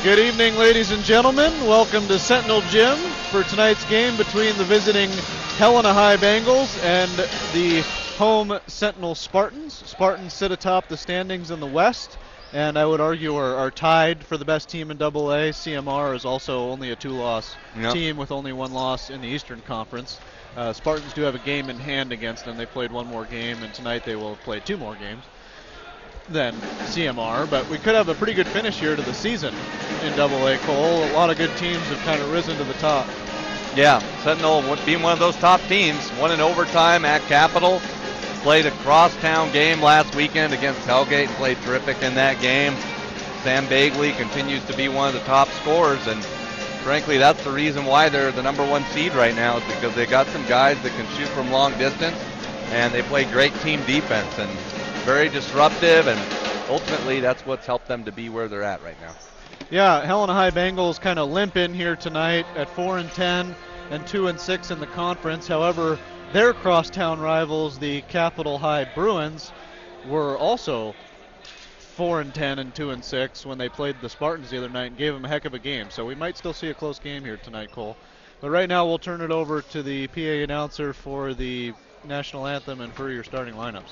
Good evening, ladies and gentlemen. Welcome to Sentinel Gym for tonight's game between the visiting Helena High Bengals and the home Sentinel Spartans. Spartans sit atop the standings in the West, and I would argue are tied for the best team in AA. CMR is also only a two-loss team with only one loss in the Eastern Conference. Spartans do have a game in hand against them. They played one more game, and tonight they will play two more games than CMR, but we could have a pretty good finish here to the season in AA, Cole. A lot of good teams have kind of risen to the top. Yeah, Sentinel being one of those top teams, won in overtime at Capital, played a crosstown game last weekend against Hellgate and played terrific in that game. Sam Bagley continues to be one of the top scorers, and frankly, that's the reason why they're the number one seed right now, is because they got some guys that can shoot from long distance, and they play great team defense, and very disruptive, and ultimately that's what's helped them to be where they're at right now. Yeah, Helena High Bengals kind of limp in here tonight at 4-10 and 2-6 in the conference. However, their crosstown rivals, the Capital High Bruins, were also 4-10 and 2-6 when they played the Spartans the other night and gave them a heck of a game. So we might still see a close game here tonight, Cole. But right now we'll turn it over to the PA announcer for the national anthem and for your starting lineups.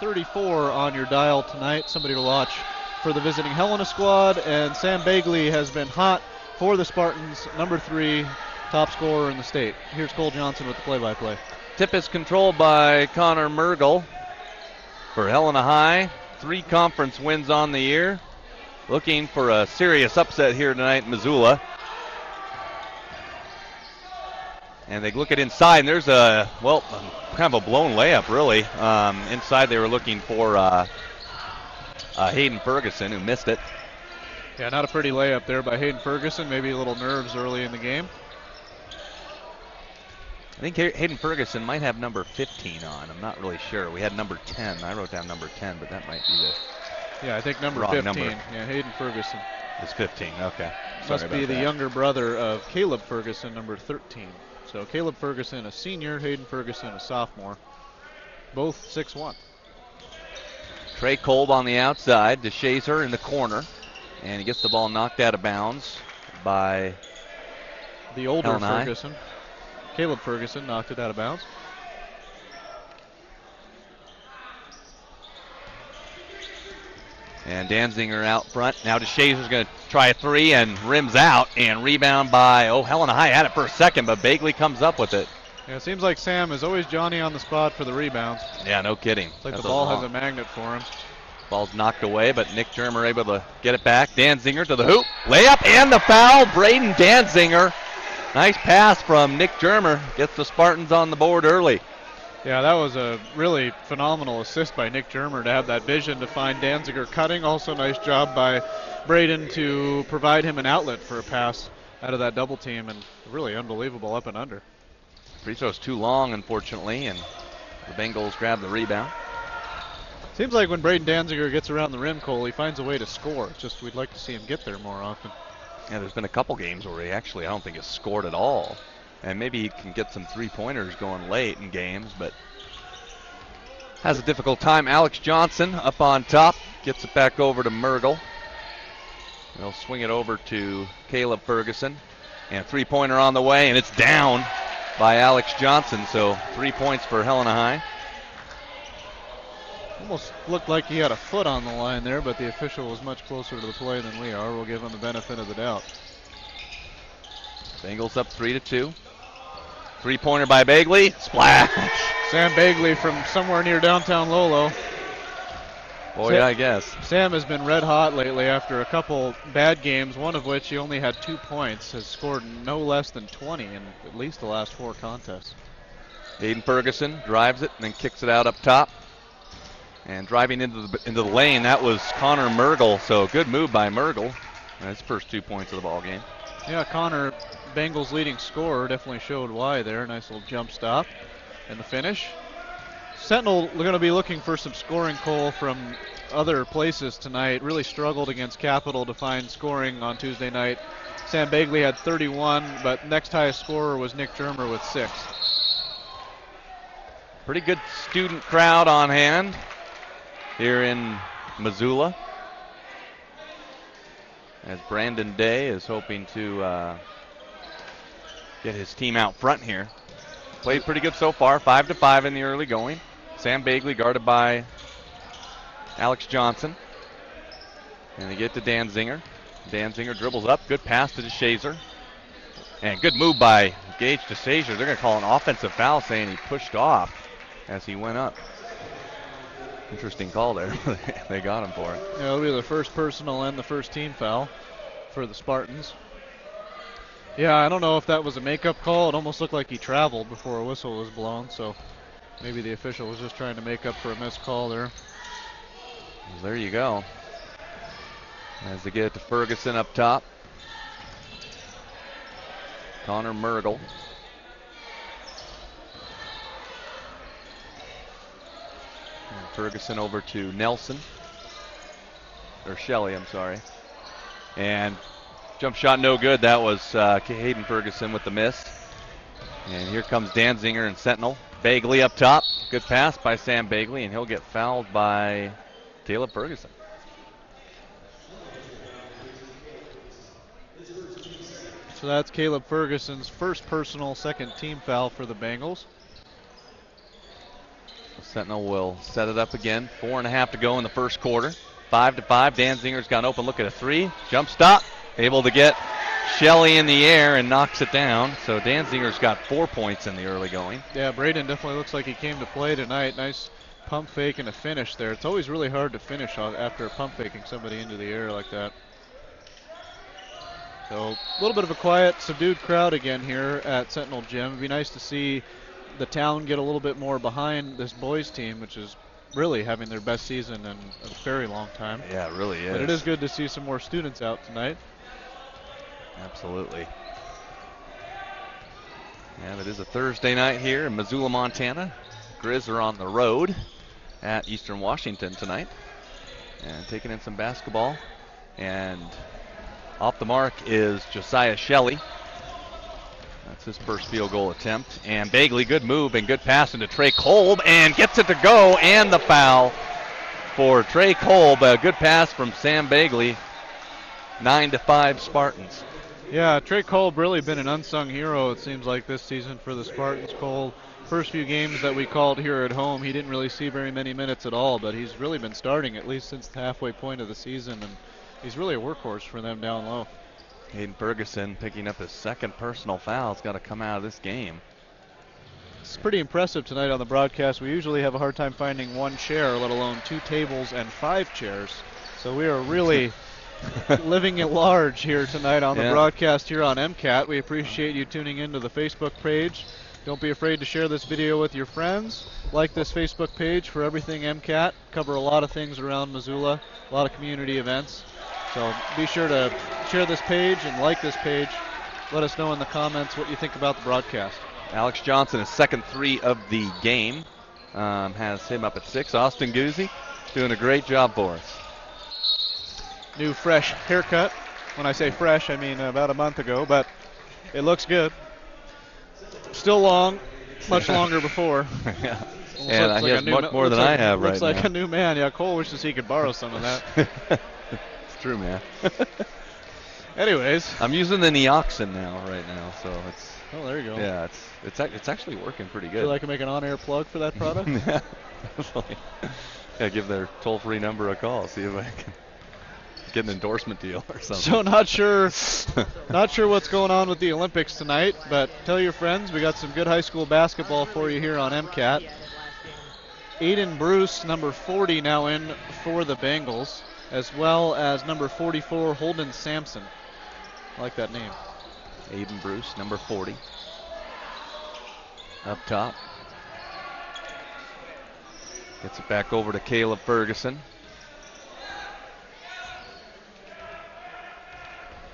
34 on your dial tonight. Somebody to watch for the visiting Helena squad. And Sam Bagley has been hot for the Spartans, number 3 top scorer in the state. Here's Cole Johnson with the play-by-play. Tip is controlled by Connor Mergel for Helena High. 3 conference wins on the year. Looking for a serious upset here tonight in Missoula. And they look at inside, and there's a, well, kind of a blown layup, really. Inside they were looking for Hayden Ferguson, who missed it. Yeah, not a pretty layup there by Hayden Ferguson. Maybe a little nerves early in the game. I think Hayden Ferguson might have number 15 on. I'm not really sure. We had number 10. I wrote down number 10, but that might be the I think number wrong 15. Number. Yeah, Hayden Ferguson. It's 15. Okay. Must be the younger brother of Caleb Ferguson, number 13. So Caleb Ferguson, a senior, Hayden Ferguson, a sophomore. Both 6'1". Trey Kolb on the outside. DeShazer in the corner. And he gets the ball knocked out of bounds by the older Helena High. Ferguson. Caleb Ferguson knocked it out of bounds. And Danziger out front. Now DeShazer's going to try a 3 and rims out. And rebound by, Helena High had it for a second, but Bagley comes up with it. Yeah, it seems like Sam is always Johnny on the spot for the rebounds. Yeah, no kidding. It's like the ball has a magnet for him. Ball's knocked away, but Nick Germer able to get it back. Danziger to the hoop. Layup and the foul. Braden Danziger. Nice pass from Nick Germer. Gets the Spartans on the board early. Yeah, that was a really phenomenal assist by Nick Germer to have that vision to find Danziger cutting. Also nice job by Braden to provide him an outlet for a pass out of that double team, and really unbelievable up and under. Free throw's too long, unfortunately, and the Bengals grab the rebound. Seems like when Braden Danziger gets around the rim, Cole, he finds a way to score. It's just we'd like to see him get there more often. Yeah, there's been a couple games where he actually, I don't think, has scored at all. And maybe he can get some three-pointers going late in games, but has a difficult time. Alex Johnson up on top, gets it back over to Mergel. They'll swing it over to Caleb Ferguson. And three-pointer on the way, and it's down by Alex Johnson. So 3 points for Helena High. Almost looked like he had a foot on the line there, but the official was much closer to the play than we are. We'll give him the benefit of the doubt. Bengals up 3-2. Three-pointer by Bagley. Splash! Sam Bagley from somewhere near downtown Lolo. Boy, I guess. Sam has been red hot lately after a couple bad games, one of which he only had 2 points, has scored no less than 20 in at least the last 4 contests. Hayden Ferguson drives it and then kicks it out up top. And driving into the lane, that was Connor Mergel. So good move by Mergel. That's his first 2 points of the ball game. Yeah, Connor, Bengals leading scorer, definitely showed why there. Nice little jump stop and the finish. Sentinel going to be looking for some scoring, Cole, from other places tonight. Really struggled against Capital to find scoring on Tuesday night. Sam Bagley had 31, but next highest scorer was Nick Germer with 6. Pretty good student crowd on hand here in Missoula, as Brandon Day is hoping to get his team out front here. Played pretty good so far, 5-5 in the early going. Sam Bagley guarded by Alex Johnson. And they get to Danziger. Danziger dribbles up, good pass to DeShazer. And good move by Gage DeShazer. They're going to call an offensive foul, saying he pushed off as he went up. Interesting call there. They got him for it. Yeah, it'll be the first personal and the first team foul for the Spartans. Yeah, I don't know if that was a makeup call. It almost looked like he traveled before a whistle was blown, so maybe the official was just trying to make up for a missed call there. Well, there you go. As they get it to Ferguson up top. Connor Mergel. And Ferguson over to Nelson. Or Shelley, I'm sorry. And jump shot no good. That was Hayden Ferguson with the miss. And here comes Danziger and Sentinel. Bagley up top. Good pass by Sam Bagley, and he'll get fouled by Caleb Ferguson. So that's Caleb Ferguson's first personal, second team foul for the Bengals. Sentinel will set it up again. 4.5 to go in the first quarter. 5-5. Danzinger's got an open look at a three. Jump stop. Able to get Shelley in the air and knocks it down. So Danzinger's got 4 points in the early going. Yeah, Braden definitely looks like he came to play tonight. Nice pump fake and a finish there. It's always really hard to finish after pump faking somebody into the air like that. So a little bit of a quiet, subdued crowd again here at Sentinel Gym. It'd be nice to see the town get a little bit more behind this boys team, which is really having their best season in a very long time. Yeah, it really is. But it is good to see some more students out tonight. Absolutely. And it is a Thursday night here in Missoula, Montana. Grizz are on the road at Eastern Washington tonight and taking in some basketball. And off the mark is Josiah Shelley. That's his first field goal attempt. And Bagley, good move and good pass into Trey Kolb and gets it to go, and the foul for Trey Kolb. A good pass from Sam Bagley. 9-5 Spartans. Yeah, Trey Kolb really been an unsung hero, it seems like, this season for the Spartans. Kolb, first few games that we called here at home, he didn't really see very many minutes at all, but he's really been starting at least since the halfway point of the season, and he's really a workhorse for them down low. Hayden Ferguson picking up his second personal foul. It's got to come out of this game. It's pretty impressive tonight on the broadcast. We usually have a hard time finding one chair, let alone 2 tables and 5 chairs. So we are really living at large here tonight on the broadcast here on MCAT. We appreciate you tuning into the Facebook page. Don't be afraid to share this video with your friends. Like this Facebook page for everything MCAT. Cover a lot of things around Missoula, a lot of community events. So be sure to share this page and like this page. Let us know in the comments what you think about the broadcast. Alex Johnson, his second three of the game, has him up at 6. Austin Guzzi doing a great job for us. New fresh haircut. When I say fresh, I mean about a month ago, but it looks good. Still long, much longer before. Yeah. And he has much more than I have right now. Looks like a new man. Yeah, Cole wishes he could borrow some of that. It's true, man. Anyways. I'm using the Neoxin right now, so it's. Oh, there you go. Yeah, it's actually working pretty good. Feel like I can make an on-air plug for that product? Yeah, definitely. Yeah, give their toll-free number a call. See if I can get an endorsement deal or something. So not sure what's going on with the Olympics tonight, but tell your friends we got some good high school basketball for you here on MCAT. Aiden Bruce, number 40, now in for the Bengals, as well as number 44, Holden Sampson. I like that name. Aiden Bruce, number 40. Up top. Gets it back over to Caleb Ferguson.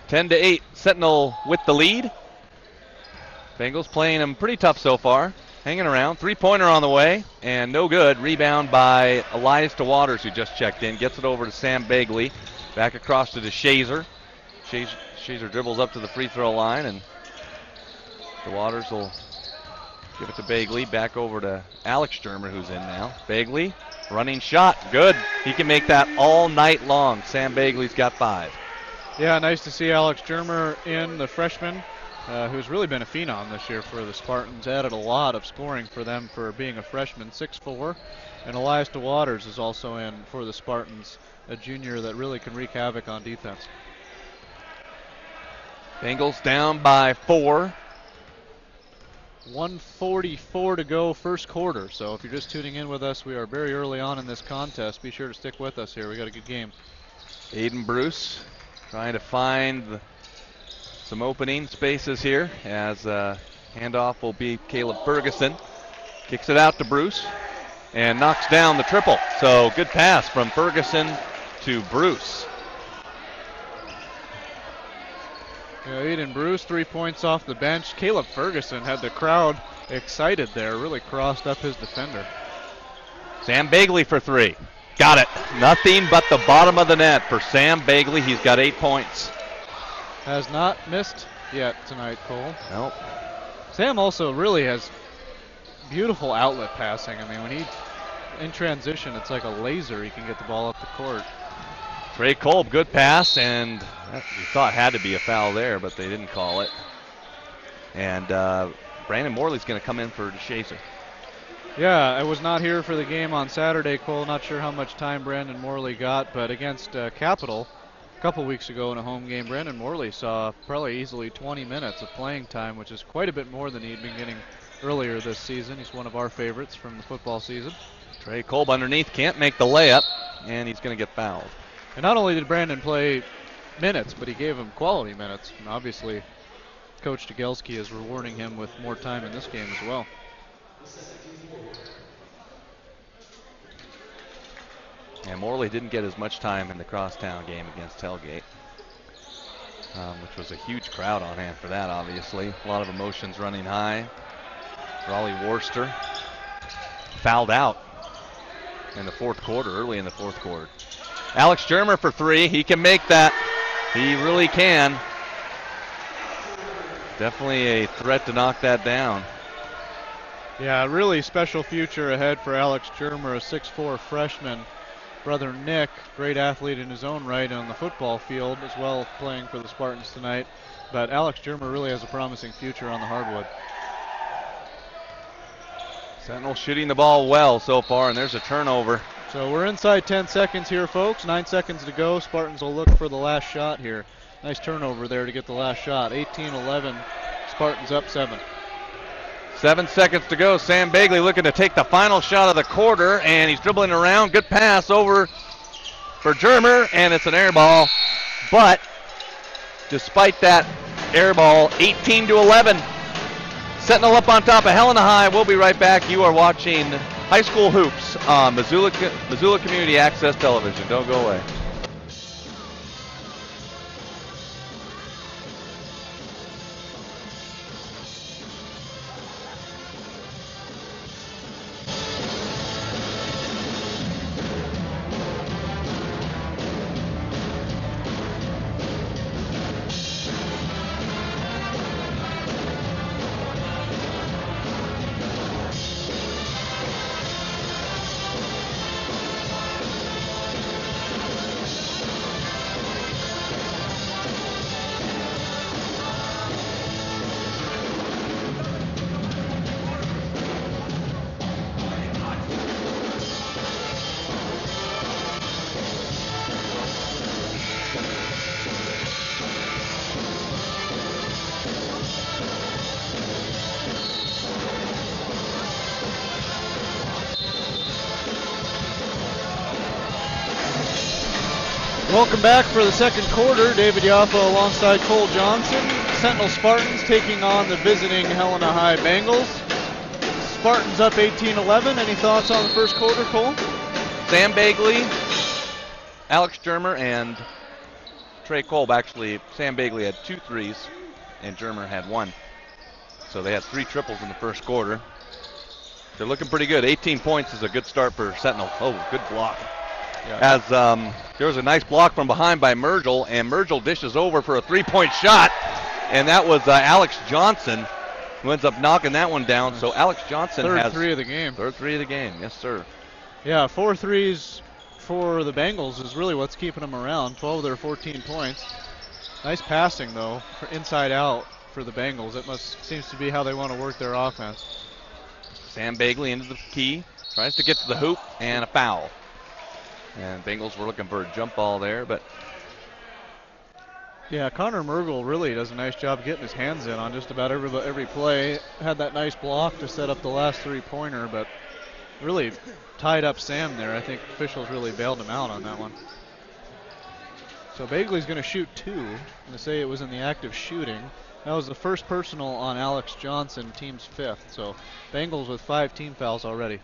10-8, Sentinel with the lead. Bengals playing them pretty tough so far. Hanging around. Three-pointer on the way, and no good. Rebound by Elias DeWaters, who just checked in. Gets it over to Sam Bagley. Back across to DeShazer. Shazer dribbles up to the free throw line, and DeWaters will give it to Bagley. Back over to Alex Sturmer, who's in now. Bagley, running shot. Good. He can make that all night long. Sam Bagley's got 5. Yeah, nice to see Alex Sturmer in, the freshman, who's really been a phenom this year for the Spartans. Added a lot of scoring for them for being a freshman, 6'4". And Elias DeWaters is also in for the Spartans, a junior that really can wreak havoc on defense. Bengals down by 4. 1:44 to go first quarter. So if you're just tuning in with us, we are very early on in this contest. Be sure to stick with us here. We got a good game. Aiden Bruce trying to find some opening spaces here as handoff will be Caleb Ferguson. Kicks it out to Bruce and knocks down the triple. So good pass from Ferguson to Bruce. Yeah, Aiden Bruce, 3 points off the bench. Caleb Ferguson had the crowd excited there, really crossed up his defender. Sam Bagley for 3. Got it. Nothing but the bottom of the net for Sam Bagley. He's got 8 points. Has not missed yet tonight, Cole. Nope. Sam also really has beautiful outlet passing. I mean, when he's in transition, it's like a laser. He can get the ball up the court. Trey Kolb, good pass, and we thought had to be a foul there, but they didn't call it. And Brandon Morley's going to come in for DeShazer. Yeah, I was not here for the game on Saturday, Cole. Not sure how much time Brandon Morley got, but against Capital a couple weeks ago in a home game, Brandon Morley saw probably easily 20 minutes of playing time, which is quite a bit more than he'd been getting earlier this season. He's one of our favorites from the football season. Trey Kolb underneath, can't make the layup, and he's going to get fouled. And not only did Brandon play minutes, but he gave him quality minutes. And obviously, Coach Jagielski is rewarding him with more time in this game as well. And Morley didn't get as much time in the crosstown game against Hellgate, which was a huge crowd on hand for that, obviously. A lot of emotions running high. Raleigh Worcester fouled out in the fourth quarter, early in the fourth quarter. Alex Germer for three. He can make that. He really can. Definitely a threat to knock that down. Yeah, really special future ahead for Alex Germer, a 6'4" freshman. Brother Nick, great athlete in his own right on the football field, as well playing for the Spartans tonight. But Alex Germer really has a promising future on the hardwood. Sentinel shooting the ball well so far, and there's a turnover. So we're inside 10 seconds here, folks. 9 seconds to go. Spartans will look for the last shot here. Nice turnover there to get the last shot. 18-11, Spartans up 7. 7 seconds to go. Sam Bagley looking to take the final shot of the quarter, and he's dribbling around. Good pass over for Germer, and it's an air ball. But despite that air ball, 18-11. Sentinel up on top of Helena High. We'll be right back. You are watching High School Hoops on Missoula Community Access Television. Don't go away. Welcome back for the second quarter. David Yaffa alongside Cole Johnson. Sentinel Spartans taking on the visiting Helena High Bengals. Spartans up 18-11. Any thoughts on the first quarter, Cole? Sam Bagley, Alex Germer, and Trey Kolb. Actually, Sam Bagley had 2 threes, and Germer had 1. So they had 3 triples in the first quarter. They're looking pretty good. 18 points is a good start for Sentinel. Oh, good block. Yeah. As there was a nice block from behind by Mergel, and Mergel dishes over for a 3-point shot, and that was Alex Johnson who ends up knocking that one down. So Alex Johnson has third 3 of the game. Third 3 of the game, yes sir. Yeah, 4 threes for the Bengals is really what's keeping them around. 12 of their 14 points. Nice passing though, for inside out for the Bengals. It seems to be how they want to work their offense. Sam Bagley into the key, tries to get to the hoop, and a foul. And Bengals were looking for a jump ball there, but yeah, Connor Mergel really does a nice job getting his hands in on just about every play. Had that nice block to set up the last 3-pointer, but really tied up Sam there. I think officials really bailed him out on that one. So Bagley's going to shoot 2. I'm going to say it was in the act of shooting. That was the first personal on Alex Johnson, team's 5th. So Bengals with 5 team fouls already.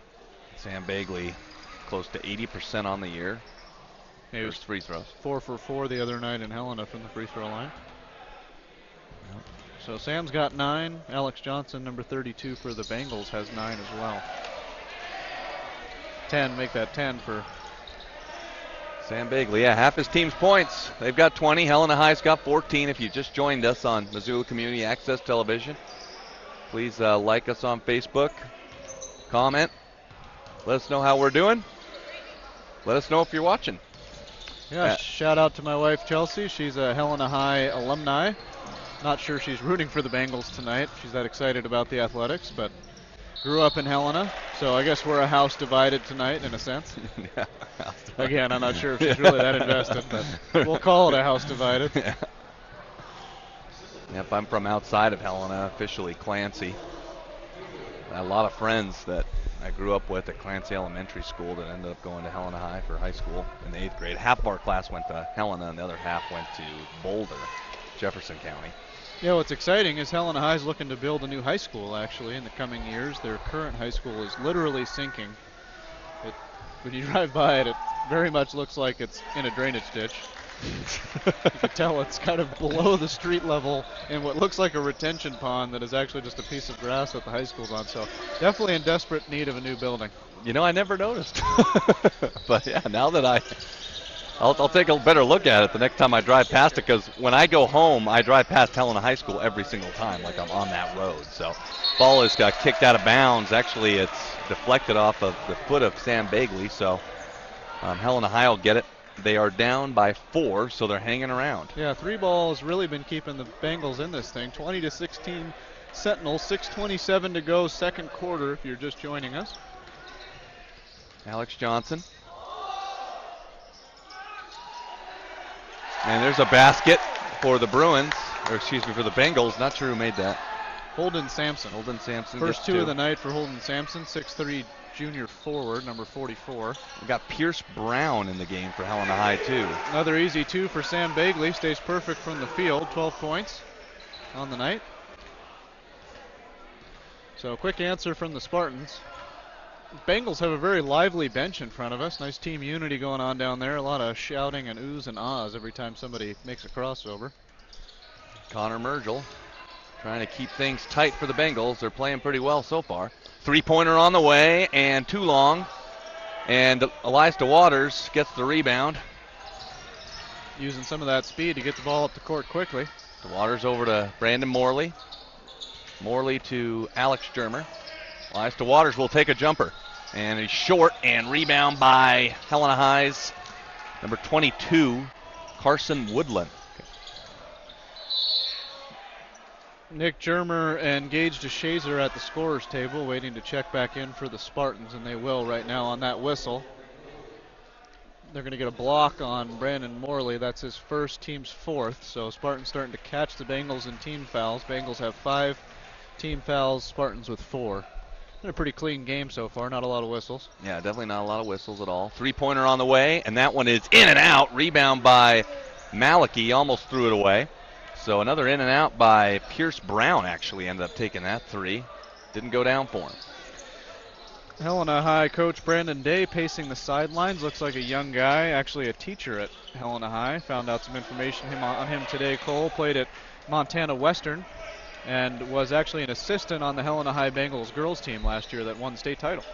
Sam Bagley close to 80% on the year. He was free throws. 4 for 4 the other night in Helena from the free throw line. Yep. So Sam's got 9. Alex Johnson, number 32 for the Bengals, has 9 as well. 10, make that 10 for Sam Bagley. Yeah, half his team's points. They've got 20. Helena High's got 14. If you just joined us on Missoula Community Access Television, please like us on Facebook, comment, let us know how we're doing. Let us know if you're watching. Yeah, shout out to my wife Chelsea. She's a Helena High alumni. Not sure she's rooting for the Bengals tonight. She's that excited about the athletics, but Grew up in Helena, so I guess we're a house divided tonight in a sense. Yeah. Again, I'm not sure if she's really that invested, but we'll call it a house divided. Yeah. Yep, I'm from outside of Helena, officially Clancy. I had a lot of friends that I grew up with at Clancy Elementary School that ended up going to Helena High for high school in the 8th grade. Half of our class went to Helena, and the other half went to Boulder, Jefferson County. Yeah, what's exciting is Helena High is looking to build a new high school, actually, in the coming years. Their current high school is literally sinking. When you drive by it, it very much looks like it's in a drainage ditch. You can tell it's kind of below the street level in what looks like a retention pond that is actually just a piece of grass that the high school's on. So definitely in desperate need of a new building. You know, I never noticed. But yeah, now that I'll take a better look at it the next time I drive past it, because when I go home, I drive past Helena High School every single time, like I'm on that road. So ball has got kicked out of bounds. Actually, it's deflected off of the foot of Sam Bagley. So Helena High will get it. They are down by 4, so they're hanging around. Yeah, 3 balls really been keeping the Bengals in this thing. 20-16 Sentinels, 6:27 to go, second quarter, if you're just joining us. Alex Johnson. And there's a basket for the Bruins, or excuse me, for the Bengals. Not sure who made that. Holden Sampson. Holden Sampson. First 2 of the night for Holden Sampson, 6'3" junior forward, number 44. We got Pierce Brown in the game for Helena High, too. Another easy 2 for Sam Bagley. Stays perfect from the field, 12 points on the night. So a quick answer from the Spartans. Bengals have a very lively bench in front of us. Nice team unity going on down there. A lot of shouting and oohs and ahs every time somebody makes a crossover. Connor Mergel trying to keep things tight for the Bengals. They're playing pretty well so far. 3-pointer on the way, and too long. And Elias DeWaters gets the rebound. Using some of that speed to get the ball up the court quickly. DeWaters over to Brandon Morley. Morley to Alex Germer. Elias DeWaters will take a jumper. And he's short, and rebound by Helena High's number 22, Carson Woodland. Nick Germer and Gage DeShazer at the scorer's table waiting to check back in for the Spartans, and they will right now on that whistle. They're going to get a block on Brandon Morley. That's his first, team's 4th. So Spartans starting to catch the Bengals in team fouls. Bengals have 5 team fouls, Spartans with 4. Been a pretty clean game so far, not a lot of whistles. Yeah, definitely not a lot of whistles at all. 3-pointer on the way, and that one is in and out. Rebound by Maliki, almost threw it away. So another in and out by Pierce Brown, actually ended up taking that 3. Didn't go down for him. Helena High coach Brandon Day pacing the sidelines. Looks like a young guy, actually a teacher at Helena High. Found out some information on him today. Cole played at Montana Western and was actually an assistant on the Helena High Bengals girls team last year that won the state title.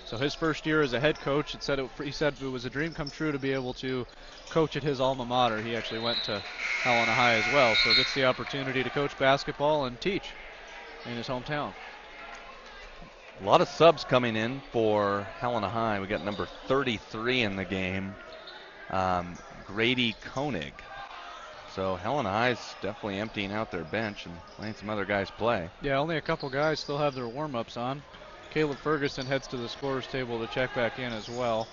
So his first year as a head coach, he said it was a dream come true to be able to coach at his alma mater. He actually went to Helena High as well, so gets the opportunity to coach basketball and teach in his hometown. A lot of subs coming in for Helena High. We got number 33 in the game, Grady Koenig. So Helena High's definitely emptying out their bench and letting some other guys play. Yeah, only a couple guys still have their warm-ups on. Caleb Ferguson heads to the scorer's table to check back in as well.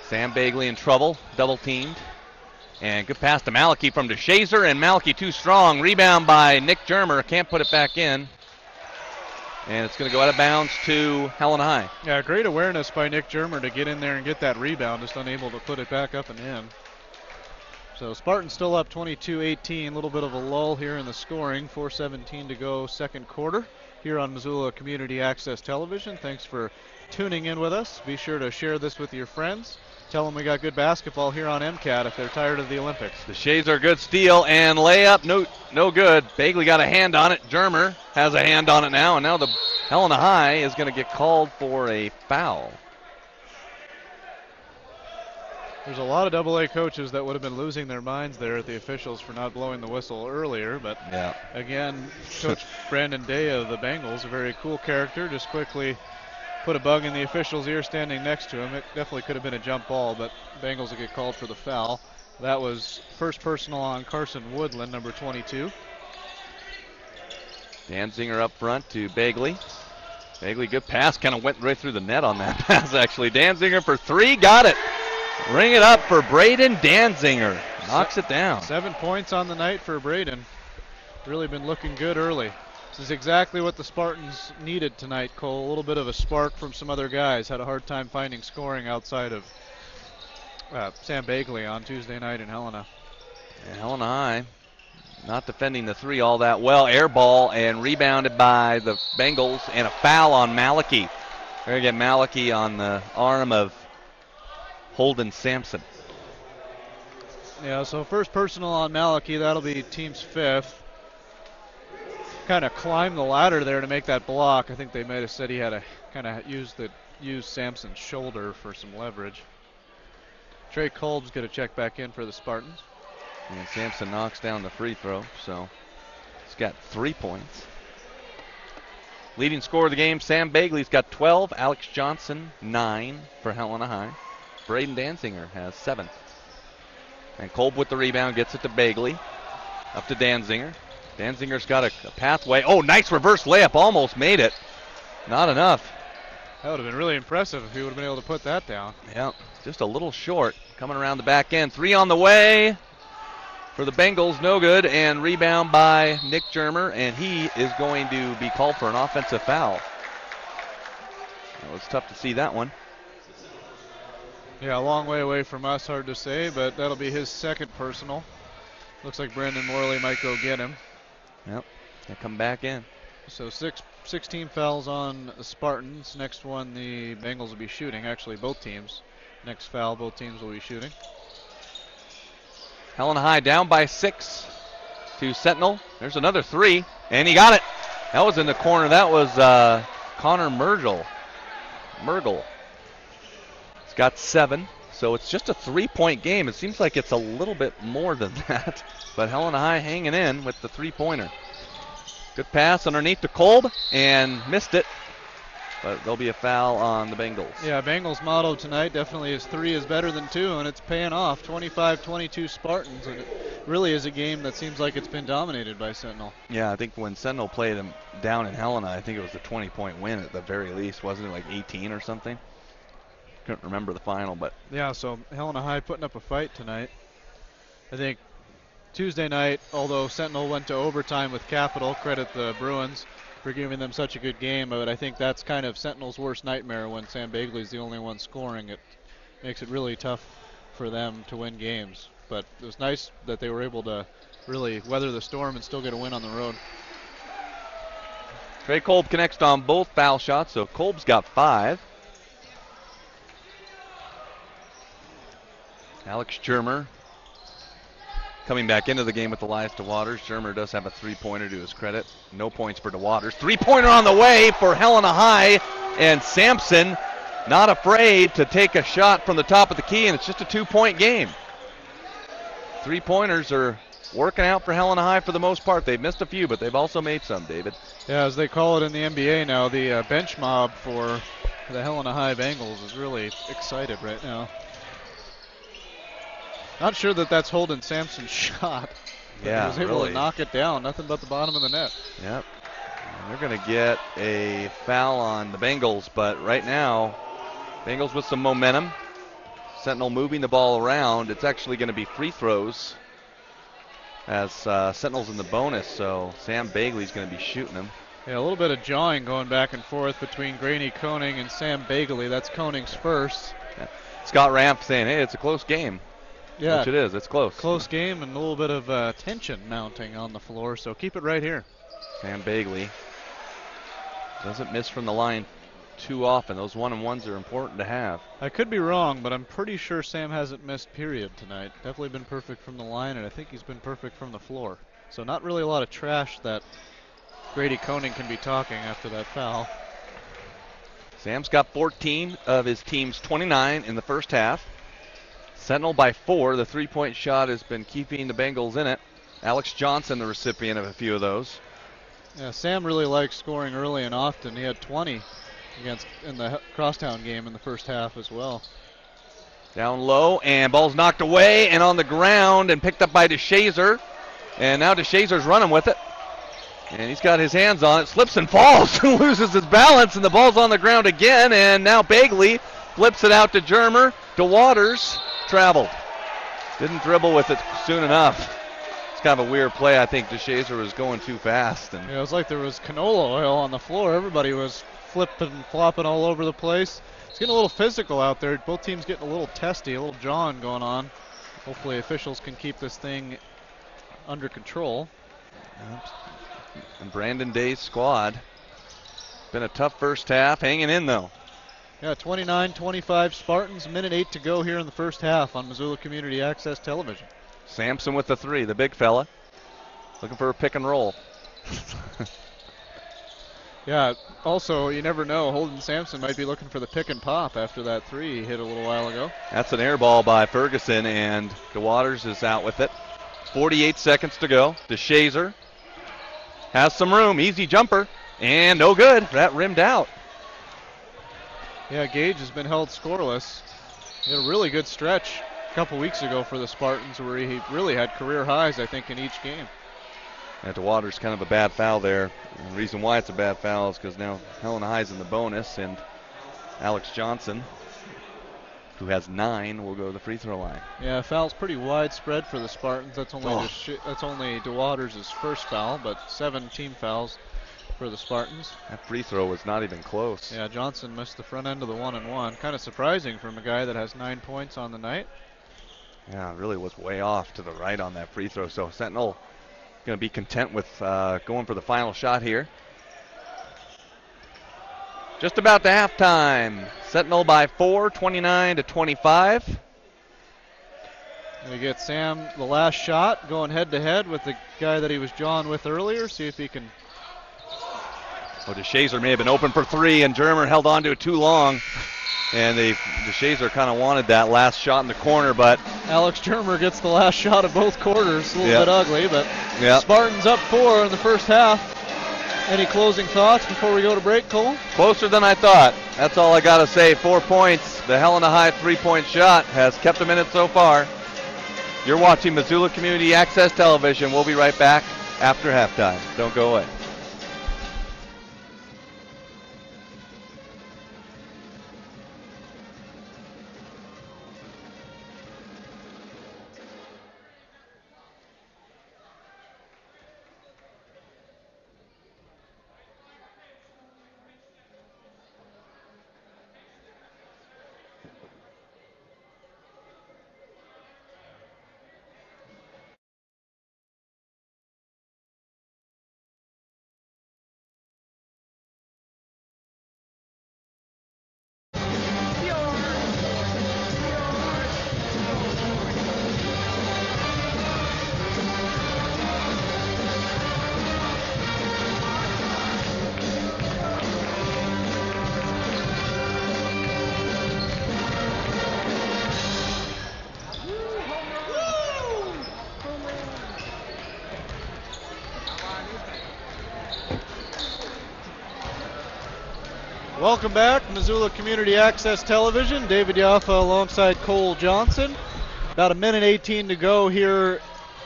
Sam Bagley in trouble, double teamed. And good pass to Maliki from DeShazer, and Maliki too strong. Rebound by Nick Germer, can't put it back in. And it's going to go out of bounds to Helena High. Yeah, great awareness by Nick Germer to get in there and get that rebound, just unable to put it back up and in. So Spartans still up 22-18, a little bit of a lull here in the scoring. 4:17 to go, second quarter here on Missoula Community Access Television. Thanks for tuning in with us. Be sure to share this with your friends. Tell them we got good basketball here on MCAT if they're tired of the Olympics. DeShazer, good steal and layup, no good. Bagley got a hand on it. Germer has a hand on it now, and now the Helena High is going to get called for a foul. There's a lot of AA coaches that would have been losing their minds there at the officials for not blowing the whistle earlier, but yeah. Again, Coach Brandon Day of the Bengals, a very cool character, just quickly put a bug in the official's ear standing next to him. It definitely could have been a jump ball, but Bengals will get called for the foul. That was first personal on Carson Woodland, number 22. Danzinger up front to Bagley. Bagley, good pass, kind of went right through the net on that pass, actually. Danzinger for three, got it. Ring it up for Braden Danzinger. Knocks it down. 7 points on the night for Braden. Really been looking good early. This is exactly what the Spartans needed tonight, Cole. A little bit of a spark from some other guys. Had a hard time finding scoring outside of Sam Bagley on Tuesday night in Helena. And Helena High not defending the three all that well. Air ball and rebounded by the Bengals, and a foul on Malachi. They're going to get Malachi on the arm of Holden Sampson. Yeah, so first personal on Malachi. That'll be team's fifth. Kind of climbed the ladder there to make that block. I think they might have said he had to kind of use Sampson's shoulder for some leverage. Trey Kolb's going to check back in for the Spartans. And Sampson knocks down the free throw, so he's got 3 points. Leading scorer of the game, Sam Bagley's got 12. Alex Johnson, 9 for Helena High. Braden Danzinger has 7. And Kolb with the rebound gets it to Bagley. Up to Danzinger. Danzinger's got a pathway. Oh, nice reverse layup. Almost made it. Not enough. That would have been really impressive if he would have been able to put that down. Yep, just a little short. Coming around the back end. 3 on the way for the Bengals. No good. And rebound by Nick Germer. And he is going to be called for an offensive foul. It was tough to see that one. Yeah, a long way away from us, hard to say, but that'll be his second personal. Looks like Brendan Morley might go get him. Yep, they come back in. So 16 fouls on the Spartans. Next one, the Bengals will be shooting. Actually, both teams. Next foul, both teams will be shooting. Helena High down by 6 to Sentinel. There's another 3, and he got it. That was in the corner. That was Connor Mergel. He's got 7, so it's just a 3-point game. It seems like it's a little bit more than that, but Helena High hanging in with the 3-pointer. Good pass underneath to Kolb, and missed it, but there'll be a foul on the Bengals. Yeah, Bengals' motto tonight definitely is 3 is better than 2, and it's paying off. 25-22 Spartans, and it really is a game that seems like it's been dominated by Sentinel. Yeah, I think when Sentinel played them down in Helena, I think it was a 20-point win at the very least. Wasn't it like 18 or something? Couldn't remember the final, but yeah, so Helena High putting up a fight tonight. I think Tuesday night, although Sentinel went to overtime with Capital, credit the Bruins for giving them such a good game, but I think that's kind of Sentinel's worst nightmare when Sam Bagley's the only one scoring. It makes it really tough for them to win games, but it was nice that they were able to really weather the storm and still get a win on the road. Trey Kolb connects on both foul shots, so Kolb's got 5. Alex Germer coming back into the game with Elias DeWaters. Germer does have a 3-pointer to his credit. No points for DeWaters. 3-pointer on the way for Helena High, and Sampson not afraid to take a shot from the top of the key, and it's just a 2-point game. 3-pointers are working out for Helena High for the most part. They've missed a few, but they've also made some, David. Yeah, as they call it in the NBA now, the bench mob for the Helena High Bengals is really excited right now. Not sure that that's Holden Sampson's shot. Yeah, he was able really to knock it down. Nothing but the bottom of the net. Yep. And they're going to get a foul on the Bengals, but right now, Bengals with some momentum. Sentinel moving the ball around. It's actually going to be free throws as Sentinel's in the bonus, so Sam Bagley's going to be shooting them. Yeah, a little bit of jawing going back and forth between Graney Koning and Sam Bagley. That's Koning's first. Yeah. Scott Ramp saying, hey, it's a close game. Yeah, which it is. It's close. Close game and a little bit of tension mounting on the floor, so keep it right here. Sam Bagley doesn't miss from the line too often. Those 1-on-1s are important to have. I could be wrong, but I'm pretty sure Sam hasn't missed period tonight. Definitely been perfect from the line, and I think he's been perfect from the floor. So not really a lot of trash that Grady Koning can be talking after that foul. Sam's got 14 of his team's 29 in the first half. Sentinel by 4. The 3-point shot has been keeping the Bengals in it. Alex Johnson, the recipient of a few of those. Yeah, Sam really likes scoring early and often. He had 20 in the Crosstown game in the first half as well. Down low, and ball's knocked away and on the ground and picked up by DeShazer. And now DeShazer's running with it. And he's got his hands on it, slips and falls and loses his balance, and the ball's on the ground again, and now Bagley flips it out to Germer. DeWaters traveled. Didn't dribble with it soon enough. It's kind of a weird play. I think DeShazer was going too fast. And it was like there was canola oil on the floor. Everybody was flipping and flopping all over the place. It's getting a little physical out there. Both teams getting a little testy, a little jawing going on. Hopefully officials can keep this thing under control. And Brandon Day's squad. Been a tough first half, hanging in though. Yeah, 29-25 Spartans, a minute 8 to go here in the first half on Missoula Community Access Television. Sampson with the three, the big fella. Looking for a pick and roll. Yeah, also, you never know. Holden Sampson might be looking for the pick and pop after that three he hit a little while ago. That's an air ball by Ferguson, and DeWaters is out with it. 48 seconds to go. DeShazer has some room. Easy jumper, and no good. That rimmed out. Yeah, Gage has been held scoreless. He had a really good stretch a couple weeks ago for the Spartans where he really had career highs, I think, in each game. And DeWaters kind of a bad foul there. And the reason why it's a bad foul is because now Helena High's in the bonus, and Alex Johnson, who has 9, will go to the free throw line. Yeah, foul's pretty widespread for the Spartans. That's only DeWaters' first foul, but 7 team fouls for the Spartans. That free throw was not even close. Yeah, Johnson missed the front end of the 1-and-1. Kind of surprising from a guy that has 9 points on the night. Yeah, it really was way off to the right on that free throw. So Sentinel going to be content with going for the final shot here. Just about to halftime. Sentinel by 4, 29-25. We get Sam the last shot, going head-to-head with the guy that he was jawing with earlier. See if he can. Oh, DeShazer may have been open for 3, and Germer held on to it too long. And DeShazer kind of wanted that last shot in the corner, but Alex Germer gets the last shot of both quarters. A little bit ugly, but Spartans up 4 in the first half. Any closing thoughts before we go to break, Cole? Closer than I thought. That's all I got to say. 4 points. The Helena High 3-point shot has kept them in it so far. You're watching Missoula Community Access Television. We'll be right back after halftime. Don't go away. Welcome back, Missoula Community Access Television. David Yaffa alongside Cole Johnson. About a minute 18 to go here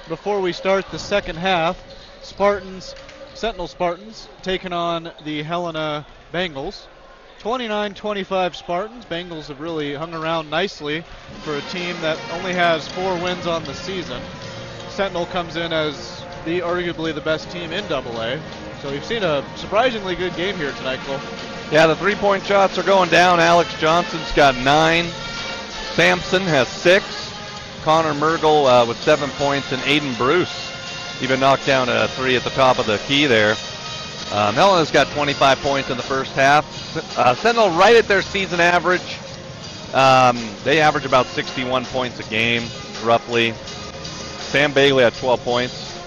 before we start the second half. Sentinel Spartans taking on the Helena Bengals. 29-25 Spartans. Bengals have really hung around nicely for a team that only has 4 wins on the season. Sentinel comes in as arguably the best team in AA. So we've seen a surprisingly good game here tonight, Cole. Yeah, the 3-point shots are going down. Alex Johnson's got 9. Sampson has 6. Connor Mergel with 7 points, and Aiden Bruce even knocked down a 3 at the top of the key there. Helena's got 25 points in the first half. Sentinel right at their season average. They average about 61 points a game, roughly. Sam Bagley had 12 points.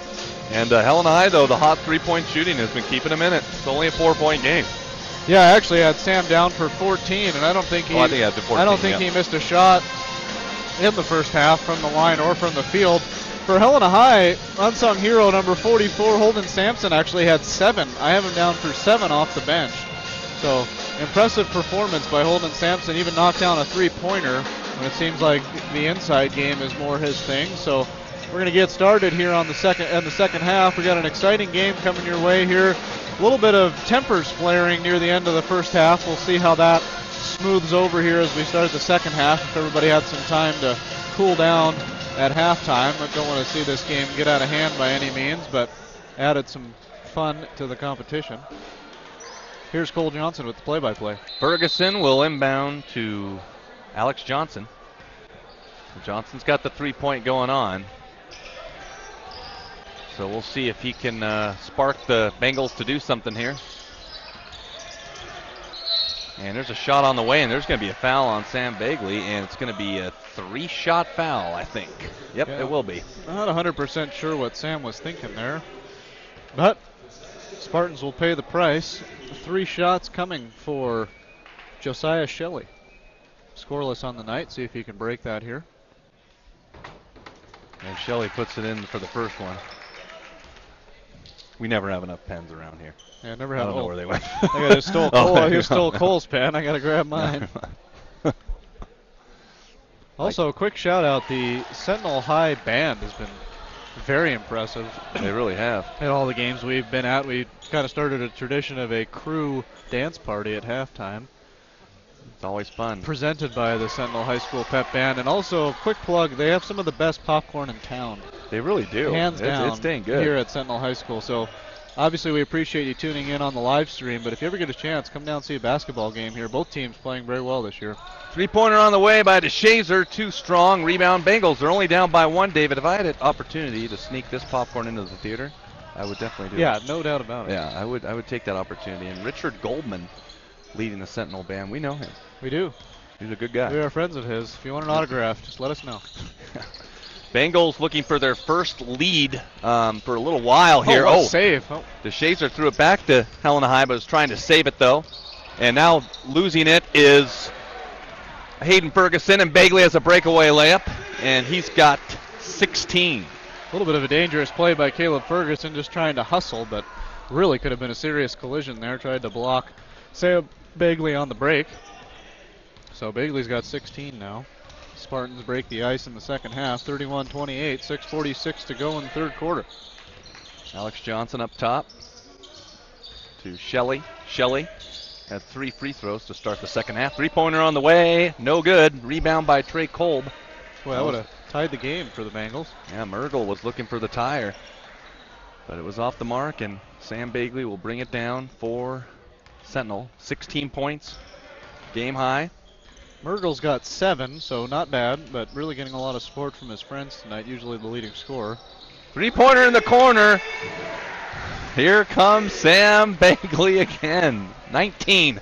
And Helena High, though, the hot 3-point shooting has been keeping them in it. It's only a 4-point game. Yeah, I actually had Sam down for 14, and I don't think he he missed a shot in the first half from the line or from the field. For Helena High, unsung hero number 44, Holden Sampson, actually had 7. I have him down for 7 off the bench. So impressive performance by Holden Sampson. Even knocked down a 3-pointer when it seems like the inside game is more his thing. So We're going to get started here in the second half. We got an exciting game coming your way here. A little bit of tempers flaring near the end of the first half. We'll see how that smooths over here as we start the second half. If everybody had some time to cool down at halftime. I don't want to see this game get out of hand by any means, but added some fun to the competition. Here's Cole Johnson with the play-by-play. Ferguson will inbound to Alex Johnson. Johnson's got the three-point going on. So we'll see if he can spark the Bengals to do something here. And there's a shot on the way, and there's going to be a foul on Sam Bagley, and it's going to be a 3-shot foul, I think. Yep, yeah, it will be. Not 100% sure what Sam was thinking there. But Spartans will pay the price. 3 shots coming for Josiah Shelley. Scoreless on the night. See if he can break that here. And Shelley puts it in for the first one. We never have enough pens around here. Yeah, never have. I don't know where they went. I just stole Cole. He stole Cole's pen. I got to grab mine. Also, a quick shout out. The Sentinel High band has been very impressive. They really have. At all the games we've been at, we kind of started a tradition of a crew dance party at halftime. It's always fun. Presented by the Sentinel High School Pep Band. And also, a quick plug, they have some of the best popcorn in town. They really do. Hands down. It's staying good. Here at Sentinel High School. So, obviously, we appreciate you tuning in on the live stream. But if you ever get a chance, come down and see a basketball game here. Both teams playing very well this year. Three-pointer on the way by DeShazer. Too strong. Rebound Bengals. They're only down by 1, David. If I had an opportunity to sneak this popcorn into the theater, I would definitely do it. Yeah, no doubt about it. Yeah, I would take that opportunity. And Richard Goldman leading the Sentinel band. We know him. We do. He's a good guy. We are friends of his. If you want an autograph, just let us know. Bengals looking for their first lead for a little while here. Oh, save. DeShazer threw it back to Helena High, but was trying to save it, though. And now losing it is Hayden Ferguson, and Bagley has a breakaway layup, and he's got 16. A little bit of a dangerous play by Caleb Ferguson, just trying to hustle, but really could have been a serious collision there. Tried to block Sam Bagley on the break. So Bagley's got 16 now. Spartans break the ice in the second half, 31-28, 6:46 to go in the third quarter. Alex Johnson up top to Shelley. Shelley had 3 free throws to start the second half. Three-pointer on the way, no good. Rebound by Trey Kolb. Well, that would have tied the game for the Bengals. Yeah, Mergel was looking for the tire, but it was off the mark, and Sam Bagley will bring it down for Sentinel. 16 points, game high. Mergel's got 7, so not bad, but really getting a lot of support from his friends tonight, usually the leading scorer. Three-pointer in the corner. Here comes Sam Bagley again. 19.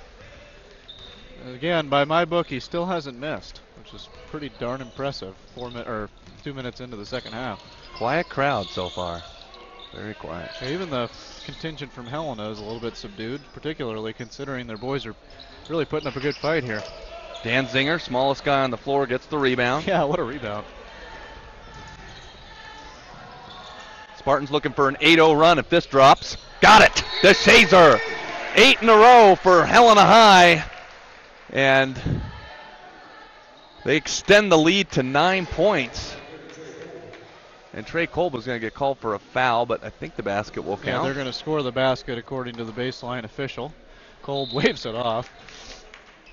Again, by my book, he still hasn't missed, which is pretty darn impressive. 2 minutes into the second half. Quiet crowd so far. Very quiet. Yeah, even the contingent from Helena is a little bit subdued, particularly considering their boys are really putting up a good fight here. Dan Zinger, smallest guy on the floor, gets the rebound. Yeah, what a rebound. Spartans looking for an 8-0 run if this drops. Got it! DeShazer! 8 in a row for Helena High. And they extend the lead to 9 points. And Trey Kolb was going to get called for a foul, but I think the basket will count. Yeah, they're going to score the basket according to the baseline official. Kolb waves it off.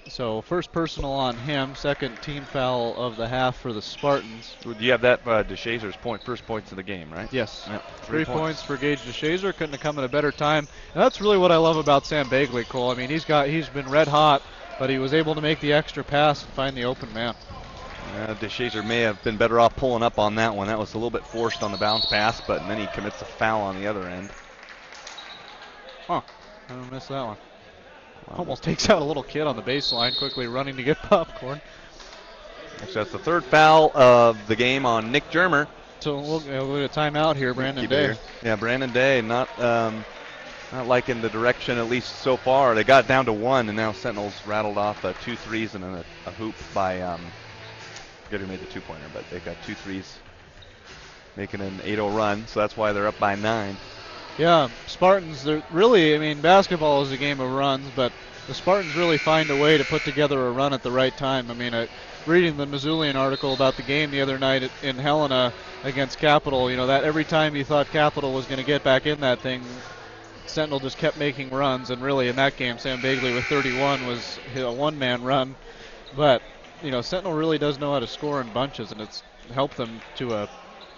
So first personal on him, second team foul of the half for the Spartans. You have that DeShazer's first points of the game, right? Yes. Yep. 3 points for Gage DeShazer. Couldn't have come at a better time. And that's really what I love about Sam Bagley, Cole. I mean, he's been red hot, but he was able to make the extra pass and find the open man. DeShazer may have been better off pulling up on that one. That was a little bit forced on the bounce pass, but then he commits a foul on the other end. Huh. I missed that one. Almost takes out a little kid on the baseline, quickly running to get popcorn. Actually, that's the third foul of the game on Nick Germer. So we'll get a timeout here, Brandon Day. Yeah, Brandon Day not liking the direction, at least so far. They got down to 1, and now Sentinels rattled off 2 threes and a hoop by, I forget who made the 2-pointer, but they got 2 threes, making an 8-0 run, so that's why they're up by 9. Yeah, Spartans, they're really, I mean, basketball is a game of runs, but the Spartans really find a way to put together a run at the right time. I mean, reading the Missoulian article about the game the other night in Helena against Capital. You know, that every time you thought Capital was going to get back in that thing, Sentinel just kept making runs. And really in that game, Sam Bagley with 31 was a one-man run. But, you know, Sentinel really does know how to score in bunches, and it's helped them to a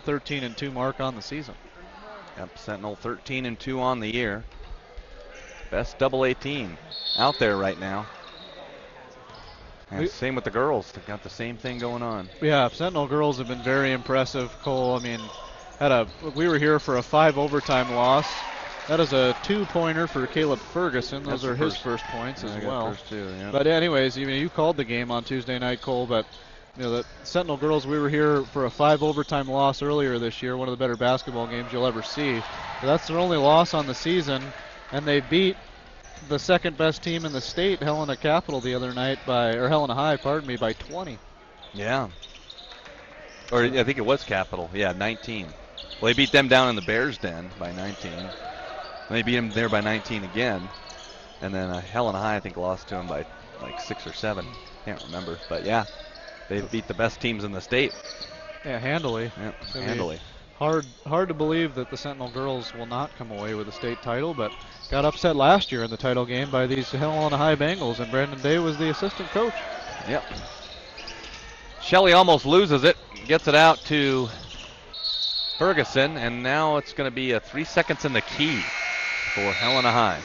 13-2 mark on the season. Yep, Sentinel 13-2 on the year. Best AA team out there right now. And same with the girls. They've got the same thing going on. Yeah, Sentinel girls have been very impressive, Cole. I mean, we were here for a 5 overtime loss. That is a 2-pointer for Caleb Ferguson. Those are his first points as well. First two, yeah. But anyways, you called the game on Tuesday night, Cole, but you know, the Sentinel girls, we were here for a 5 overtime loss earlier this year, one of the better basketball games you'll ever see. But that's their only loss on the season, and they beat the second best team in the state, Helena Capital, the other night Helena High, by 20. Yeah. Or I think it was Capital. Yeah, 19. Well, they beat them down in the Bears Den by 19. And they beat them there by 19 again. And then Helena High, I think, lost to them by like 6 or 7. Can't remember. But yeah, they beat the best teams in the state. Yeah, handily. Yeah, handily. Hard to believe that the Sentinel girls will not come away with a state title, but got upset last year in the title game by these Helena High Bengals, and Brandon Day was the assistant coach. Yep. Shelley almost loses it, gets it out to Ferguson, and now it's going to be 3 seconds in the key for Helena High.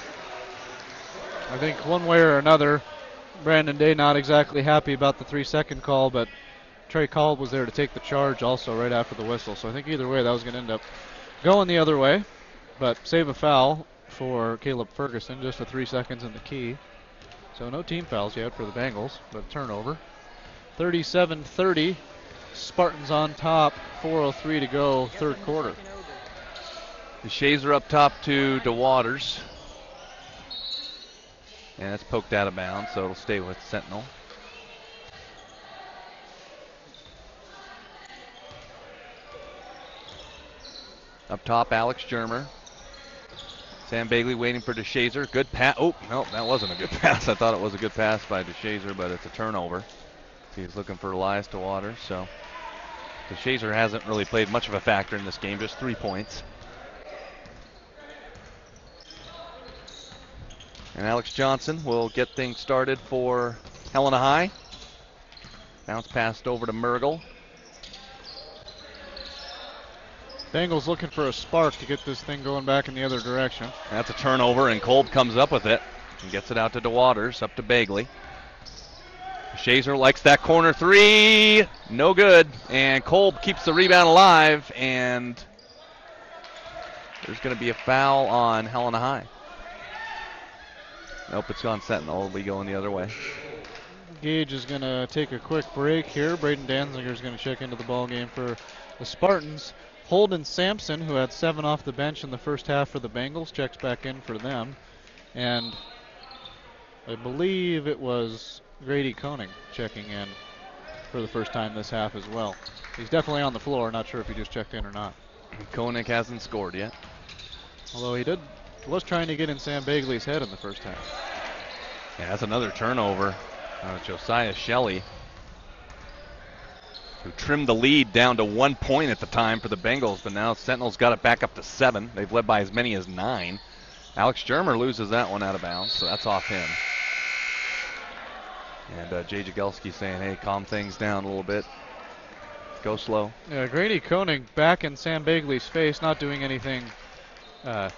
I think one way or another, Brandon Day not exactly happy about the 3-second call, but Trey Kolb was there to take the charge also right after the whistle. So I think either way that was going to end up going the other way. But save a foul for Caleb Ferguson, just 3 seconds in the key. So no team fouls yet for the Bengals, but turnover. 37-30, Spartans on top, 4:03 to go, third quarter. The Shazer up top to DeWaters. And it's poked out of bounds, so it'll stay with Sentinel. Up top, Alex Germer. Sam Bagley waiting for DeShazer. Good pass. Oh, no, that wasn't a good pass. I thought it was a good pass by DeShazer, but it's a turnover. He's looking for Elias DeWaters. So DeShazer hasn't really played much of a factor in this game, just 3 points. And Alex Johnson will get things started for Helena High. Bounce passed over to Mergel. Bengals looking for a spark to get this thing going back in the other direction. That's a turnover, and Kolb comes up with it and gets it out to DeWaters, up to Bagley. Shazer likes that corner three. No good. And Kolb keeps the rebound alive, and there's going to be a foul on Helena High. Nope, it's on Sentinel. It'll be going the other way. Gage is going to take a quick break here. Braden Danziger is going to check into the ball game for the Spartans. Holden Sampson, who had 7 off the bench in the first half for the Bengals, checks back in for them. And I believe it was Grady Koenig checking in for the first time this half as well. He's definitely on the floor. Not sure if he just checked in or not. Koenig hasn't scored yet. Although he was trying to get in Sam Bagley's head in the first half. Yeah, that's another turnover. Josiah Shelley, who trimmed the lead down to 1 point at the time for the Bengals, but now Sentinel's got it back up to 7. They've led by as many as 9. Alex Germer loses that one out of bounds, so that's off him. And Jay Jagelski saying, hey, calm things down a little bit. Go slow. Yeah, Grady Koenig back in Sam Bagley's face, not doing anything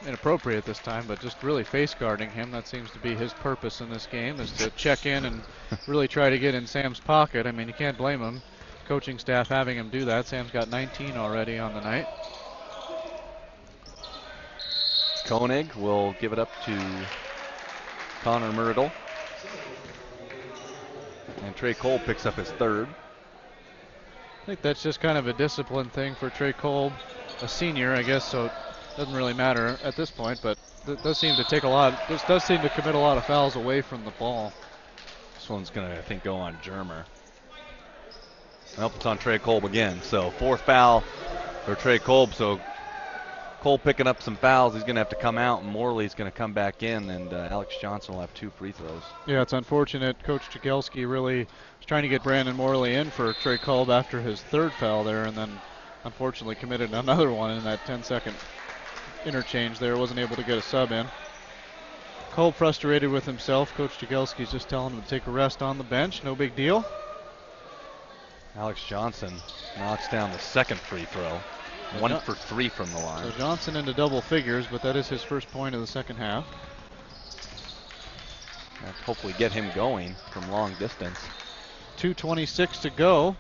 inappropriate this time, but just really face guarding him. That seems to be his purpose in this game, is to check in and really try to get in Sam's pocket. I mean, you can't blame him. Coaching staff having him do that. Sam's got 19 already on the night. Koenig will give it up to Connor Myrtle. And Trey Kolb picks up his third. I think that's just kind of a discipline thing for Trey Kolb, a senior, I guess, so it doesn't really matter at this point, but this does seem to commit a lot of fouls away from the ball. This one's going to, I think, go on Germer. Nope, it's on Trey Kolb again. So 4th foul for Trey Kolb. So Cole picking up some fouls. He's going to have to come out, and Morley's going to come back in, and Alex Johnson will have 2 free throws. Yeah, it's unfortunate. Coach Jagielski really was trying to get Brandon Morley in for Trey Kolb after his 3rd foul there, and then unfortunately committed another one in that 10-second interchange there. Wasn't able to get a sub in. Kolb frustrated with himself. Coach Jagielski's just telling him to take a rest on the bench. No big deal. Alex Johnson knocks down the 2nd free throw. 1 for 3 from the line. So Johnson into double figures, but that is his first point of the second half. Hopefully get him going from long distance. 2:26 to go.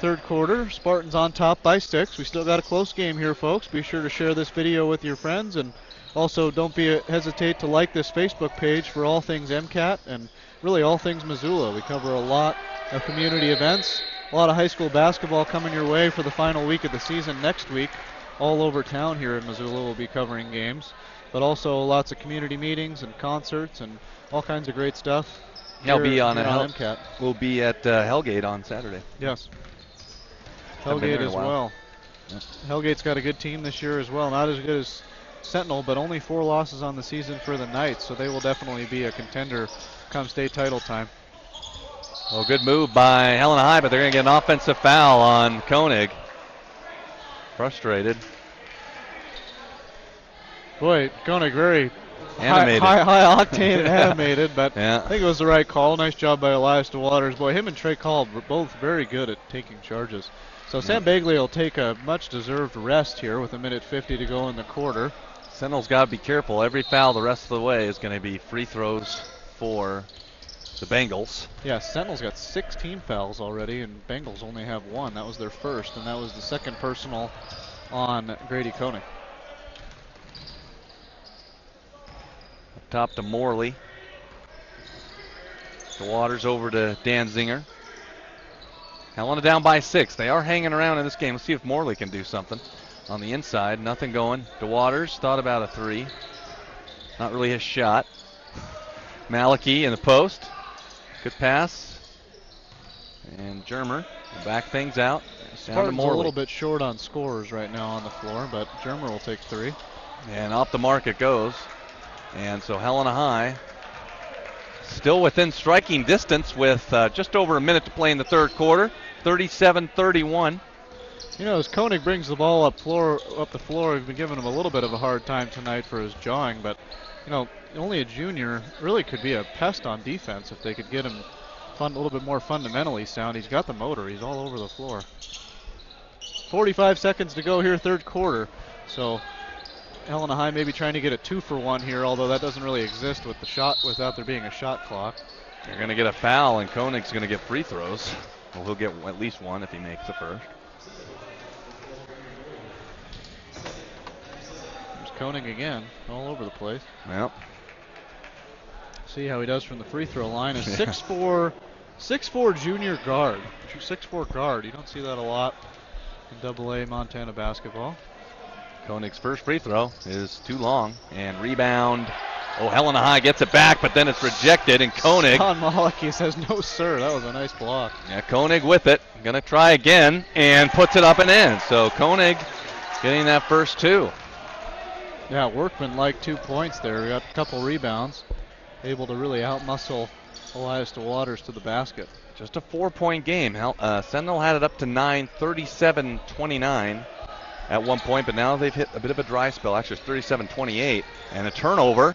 3rd quarter. Spartans on top by 6. We still got a close game here, folks. Be sure to share this video with your friends, and also don't hesitate to like this Facebook page for all things MCAT and really all things Missoula. We cover a lot of community events. A lot of high school basketball coming your way for the final week of the season next week. All over town here in Missoula we'll be covering games, but also lots of community meetings and concerts and all kinds of great stuff. He'll be on MCAT. We'll be at Hellgate on Saturday. Yes. Hellgate as well. Yep. Hellgate's got a good team this year as well. Not as good as Sentinel, but only 4 losses on the season for the Knights, so they will definitely be a contender come state title time. Well, good move by Helena High, but they're going to get an offensive foul on Koenig. Frustrated. Boy, Koenig very animated. High octane and animated, but yeah. I think it was the right call. Nice job by Elias DeWaters. Boy, him and Trey Kolb were both very good at taking charges. So Sam Bagley will take a much-deserved rest here with 1:50 to go in the quarter. Sentinel's got to be careful. Every foul the rest of the way is going to be free throws for the Bengals. Yeah, Sentinel's got 16 fouls already, and Bengals only have 1. That was their first, and that was the 2nd personal on Grady Koenig. Up top to Morley. The Waters over to Dan Zinger. Helena down by 6. They are hanging around in this game. Let's see if Morley can do something. On the inside, nothing going. DeWaters thought about a 3. Not really his shot. Maliki in the post. Good pass. And Germer will back things out. Spartan's a little bit short on scorers right now on the floor, but Germer will take 3. And off the mark it goes. And so Helena High still within striking distance with just over a minute to play in the 3rd quarter. 37-31. You know, as Koenig brings the ball up the floor, we've been giving him a little bit of a hard time tonight for his jawing, but you know, only a junior really could be a pest on defense if they could get him a little bit more fundamentally sound. He's got the motor. He's all over the floor. 45 seconds to go here, 3rd quarter. So Helena High maybe trying to get a 2-for-1 here, although that doesn't really exist with the shot without there being a shot clock. They're going to get a foul, and Koenig's going to get free throws. Well, he'll get at least 1 if he makes the first. There's Koenig again, all over the place. Yep. See how he does from the free throw line. A 6'4" junior guard. 6'4" guard. You don't see that a lot in AA Montana basketball. Koenig's first free throw is too long, and rebound. Oh, Helena High gets it back, but then it's rejected, and Koenig. Don Maliki says, no, sir. That was a nice block. Yeah, Koenig with it. Going to try again, and puts it up and in. So Koenig getting that first 2. Yeah, Workman like 2 points there. We got a couple rebounds. Able to really outmuscle Elias DeWaters to the basket. Just a 4-point game. Sentinel had it up to 9, 37-29 at one point, but now they've hit a bit of a dry spell. Actually, it's 37-28, and a turnover.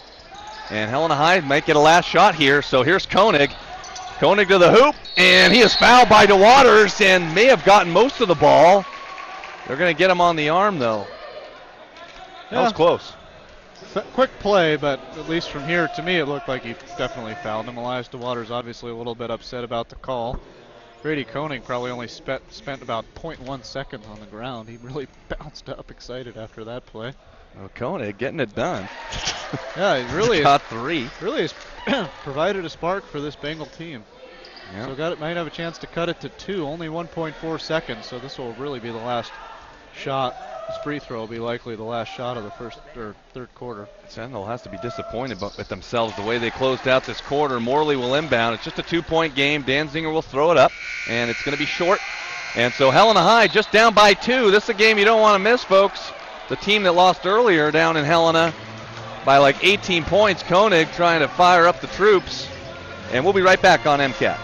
And Helena High might get a last shot here, so here's Koenig. Koenig to the hoop, and he is fouled by DeWaters and may have gotten most of the ball. They're going to get him on the arm, though. That was close. Quick play, but at least from here, to me, it looked like he definitely fouled him. Elias DeWaters obviously a little bit upset about the call. Grady Koenig probably only spent about 0.1 seconds on the ground. He really bounced up excited after that play. Well, Koenig getting it done. Yeah, he really got 3. Really has provided a spark for this Bengal team. Yep. So might have a chance to cut it to 2, only 1.4 seconds. So this will really be the last shot. This free throw will be likely the last shot of the first or 3rd quarter. Sentinel has to be disappointed with themselves the way they closed out this quarter. Morley will inbound. It's just a 2-point game. Dan Zinger will throw it up, and it's going to be short. And so Helena High just down by 2. This is a game you don't want to miss, folks. the team that lost earlier down in Helena by like 18 points. Koenig trying to fire up the troops. And we'll be right back on MCAT.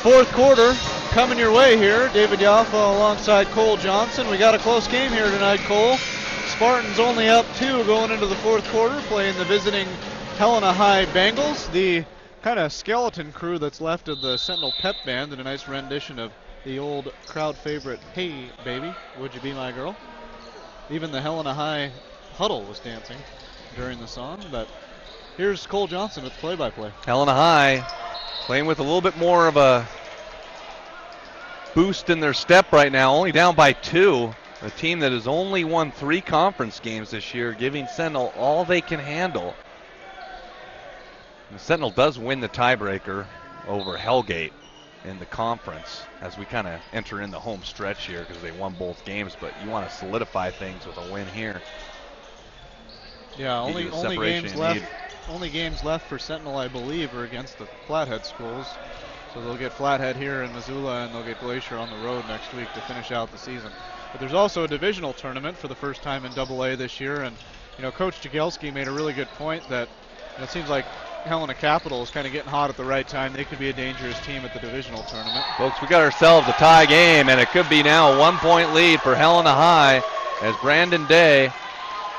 Fourth quarter coming your way here. David Yaffa alongside Cole Johnson. We got a close game here tonight, Cole. Spartans only up 2 going into the fourth quarter, playing the visiting Helena High Bengals. The kind of skeleton crew that's left of the Sentinel Pep Band did a nice rendition of the old crowd favorite, "Hey Baby, Would You Be My Girl?" Even the Helena High huddle was dancing during the song. But here's Cole Johnson with play-by-play. Helena High playing with a little bit more of a boost in their step right now, only down by 2. A team that has only won 3 conference games this year, giving Sentinel all they can handle. And Sentinel does win the tiebreaker over Hellgate in the conference as we kind of enter in the home stretch here because they won both games, but you want to solidify things with a win here. Yeah, only games left for Sentinel, I believe, are against the Flathead schools. So they'll get Flathead here in Missoula, and they'll get Glacier on the road next week to finish out the season. But there's also a divisional tournament for the first time in AA this year, and Coach Jagielski made a really good point that it seems like Helena Capital is kind of getting hot at the right time. They could be a dangerous team at the divisional tournament. Folks, we got ourselves a tie game, and it could be now a 1-point lead for Helena High as Brandon Day, a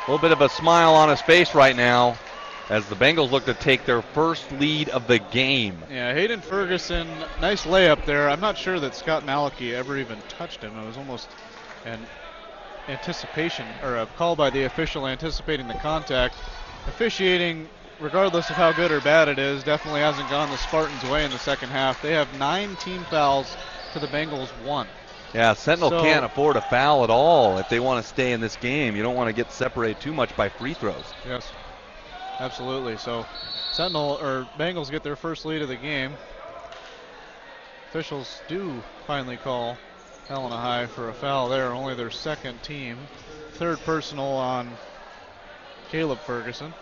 little bit of a smile on his face right now as the Bengals look to take their first lead of the game. Yeah, Hayden Ferguson, nice layup there. I'm not sure that Scott Malachi ever even touched him. It was almost an anticipation, or a call by the official anticipating the contact. Officiating, regardless of how good or bad it is, definitely hasn't gone the Spartans' way in the second half. They have 9 team fouls to the Bengals 1. Yeah, Sentinel can't afford a foul at all if they want to stay in this game. You don't want to get separated too much by free throws. Yes, absolutely. So Bengals get their first lead of the game. Officials do finally call Helena High for a foul there, only their second team. Third personal on Caleb Ferguson.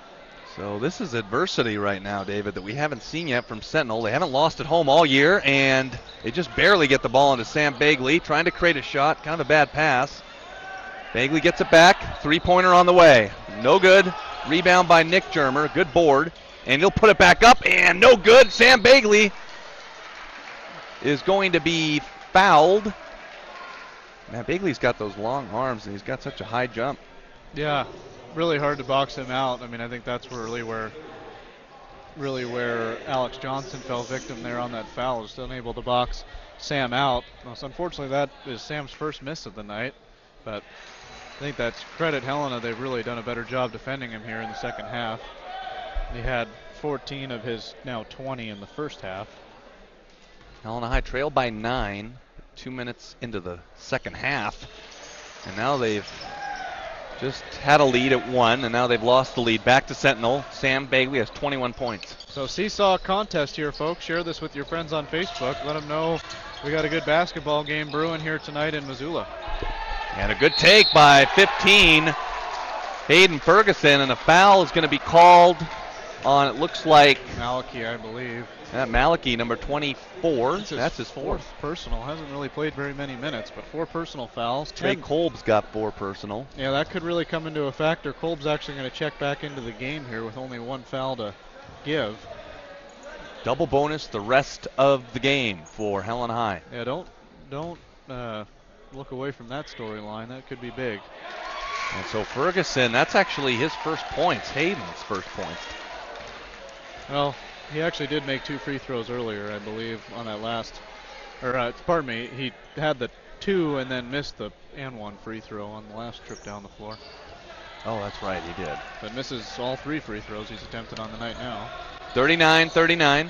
So this is adversity right now, David, that we haven't seen yet from Sentinel. They haven't lost at home all year, and they just barely get the ball into Sam Bagley, trying to create a shot, kind of a bad pass. Bagley gets it back, 3-pointer on the way. No good. Rebound by Nick Germer, good board, and he'll put it back up, and no good. Sam Bagley is going to be fouled. Man, Bagley's got those long arms, and he's got such a high jump. Yeah. Really hard to box him out. I mean, I think that's really where Alex Johnson fell victim there on that foul. Just unable to box Sam out. So unfortunately, that is Sam's first miss of the night. But I think that's credit Helena. They've really done a better job defending him here in the second half. He had 14 of his now 20 in the first half. Helena High trailed by 9, 2 minutes into the second half. And now they've just had a lead at 1, and now they've lost the lead. Back to Sentinel. Sam Bagley has 21 points. So seesaw contest here, folks. Share this with your friends on Facebook. Let them know we got a good basketball game brewing here tonight in Missoula. And a good take by 15, Hayden Ferguson, and a foul is going to be called on, it looks like, Malachi, I believe. Malachi, number 24. That's his fourth personal. Hasn't really played very many minutes, but 4 personal fouls. Trey Kolb's got 4 personal. Yeah, that could really come into a factor. Kolb's actually going to check back into the game here with only 1 foul to give. Double bonus the rest of the game for Helena High. Yeah, don't look away from that storyline. That could be big. And so Ferguson, that's actually his first points, Hayden's first points. Well, he actually did make 2 free throws earlier, I believe, on that last, pardon me, he had the 2 and then missed the and 1 free throw on the last trip down the floor. Oh, that's right, he did. But misses all 3 free throws he's attempted on the night now. 39-39.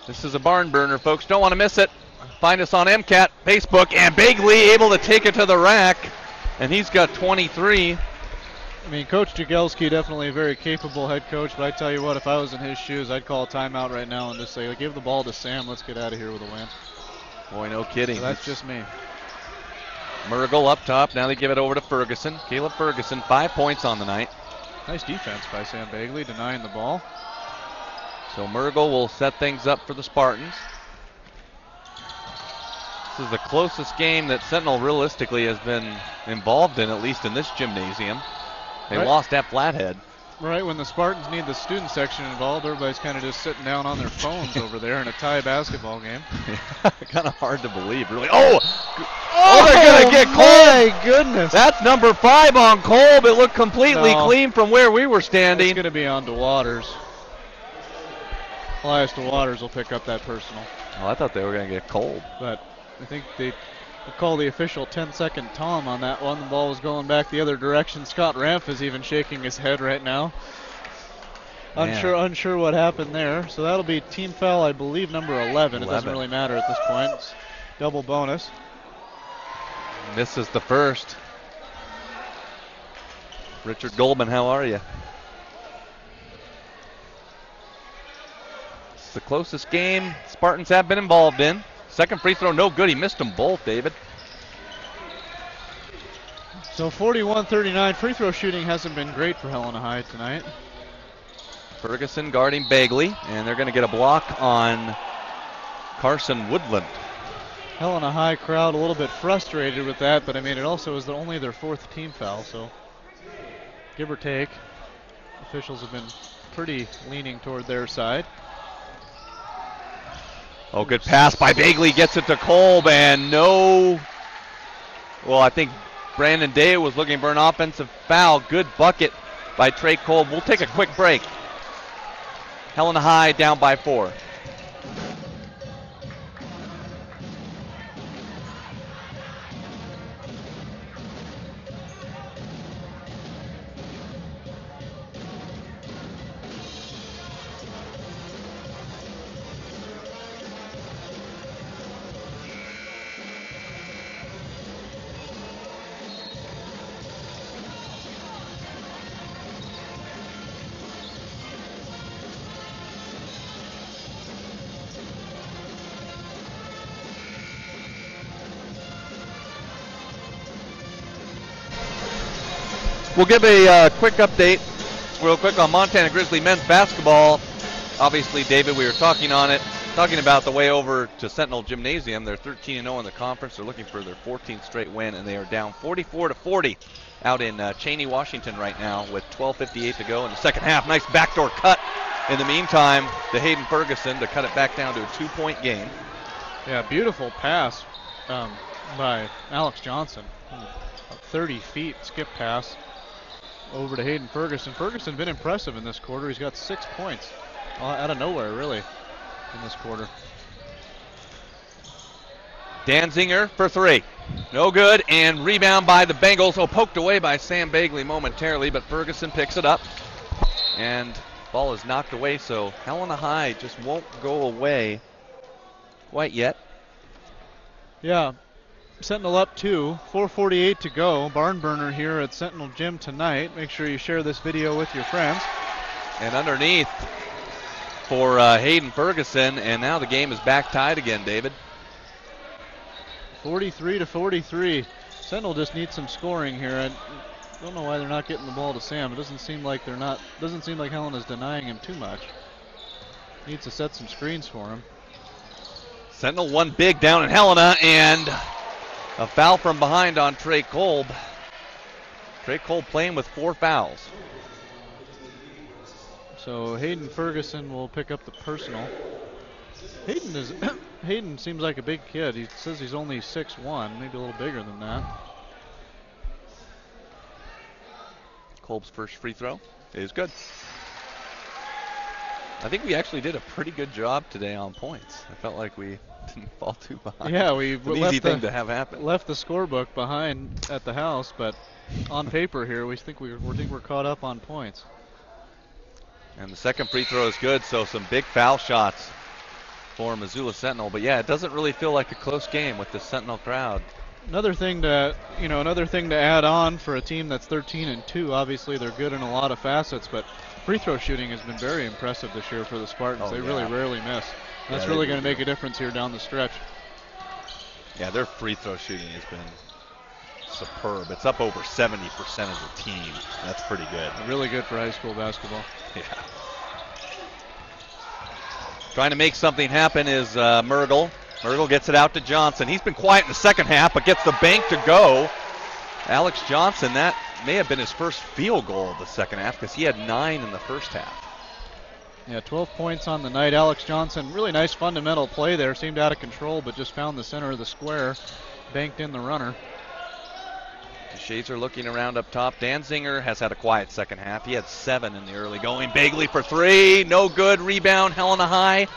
This is a barn burner, folks. Don't want to miss it. Find us on MCAT, Facebook, and Bagley able to take it to the rack, and he's got 23. I mean, Coach Jagelski, definitely a very capable head coach, but I tell you what, if I was in his shoes, I'd call a timeout right now and just say, give the ball to Sam, let's get out of here with a win. Boy, no kidding. So that's just me. Murgle up top, now they give it over to Ferguson. Caleb Ferguson, 5 points on the night. Nice defense by Sam Bagley, denying the ball. So Murgle will set things up for the Spartans. This is the closest game that Sentinel realistically has been involved in, at least in this gymnasium. They lost at Flathead. Right, when the Spartans need the student section involved, everybody's kind of just sitting down on their phones over there in a tie basketball game. Kind of hard to believe, really. Oh, they're going to get Kolb. My goodness. That's number 5 on Kolb. It looked completely clean from where we were standing. It's going to be on DeWaters. Elias DeWaters will pick up that personal. Oh, I thought they were going to get Kolb. But I think they call the official 10-second Tom on that one. The ball was going back the other direction. Scott Ramph is even shaking his head right now. Unsure what happened there. So that'll be team foul, I believe, number 11. It doesn't really matter at this point. It's double bonus. Misses the first. Richard Goldman, how are you? It's the closest game Spartans have been involved in. Second free throw, no good. He missed them both, David. So 41-39. Free throw shooting hasn't been great for Helena High tonight. Ferguson guarding Bagley, and they're going to get a block on Carson Woodland. Helena High crowd a little bit frustrated with that, but I mean, it also is only their 4th team foul, so give or take. Officials have been pretty leaning toward their side. Oh, good pass by Bagley, gets it to Kolb, and no. Well, I think Brandon Day was looking for an offensive foul. Good bucket by Trey Kolb. We'll take a quick break. Helena High down by 4. We'll give a quick update real quick on Montana Grizzly men's basketball. Obviously, David, we were talking about the way over to Sentinel Gymnasium. They're 13-0 in the conference. They're looking for their 14th straight win, and they are down 44-40 out in Cheney, Washington right now with 12:58 to go in the second half. Nice backdoor cut in the meantime to Hayden Ferguson to cut it back down to a 2-point game. Yeah, beautiful pass by Alex Johnson. 30 feet skip pass over to Hayden Ferguson. Ferguson been impressive in this quarter. He's got 6 points out of nowhere, really, in this quarter. Danzinger for 3. No good, and rebound by the Bengals. Oh, poked away by Sam Bagley momentarily, but Ferguson picks it up. And ball is knocked away, so Helena High just won't go away quite yet. Yeah, Sentinel up 2, 4:48 to go. Barn burner here at Sentinel Gym tonight. Make sure you share this video with your friends. And underneath for Hayden Ferguson, and now the game is back tied again, David. 43-43. Sentinel just needs some scoring here. I don't know why they're not getting the ball to Sam. It doesn't seem like Helena's denying him too much. Needs to set some screens for him. Sentinel one big down in Helena, and a foul from behind on Trey Kolb. Trey Kolb playing with 4 fouls. So Hayden Ferguson will pick up the personal. Hayden Hayden seems like a big kid. He says he's only 6'1", maybe a little bigger than that. Kolb's first free throw is good. I think we actually did a pretty good job today on points. I felt like we didn't fall too behind. Yeah, we it's an easy thing to have happen. Left the scorebook behind at the house, but on paper here, we think we're caught up on points. And the second free throw is good, so some big foul shots for Missoula Sentinel. But yeah, it doesn't really feel like a close game with the Sentinel crowd. Another thing to add on for a team that's 13-2. Obviously, they're good in a lot of facets, but free throw shooting has been very impressive this year for the Spartans. They really rarely miss. That's really going to make a difference here down the stretch. Yeah, their free throw shooting has been superb. It's up over 70% as a team. That's pretty good. Really good for high school basketball. Yeah. Trying to make something happen is Mergel. Mergel gets it out to Johnson. He's been quiet in the second half, but gets the bank to go. Alex Johnson, that may have been his first field goal of the second half because he had 9 in the first half. Yeah, 12 points on the night. Alex Johnson, really nice fundamental play there. Seemed out of control, but just found the center of the square. Banked in the runner. DeShazer looking around up top. Danziger has had a quiet second half. He had 7 in the early going. Bagley for 3. No good. Rebound, Helena High.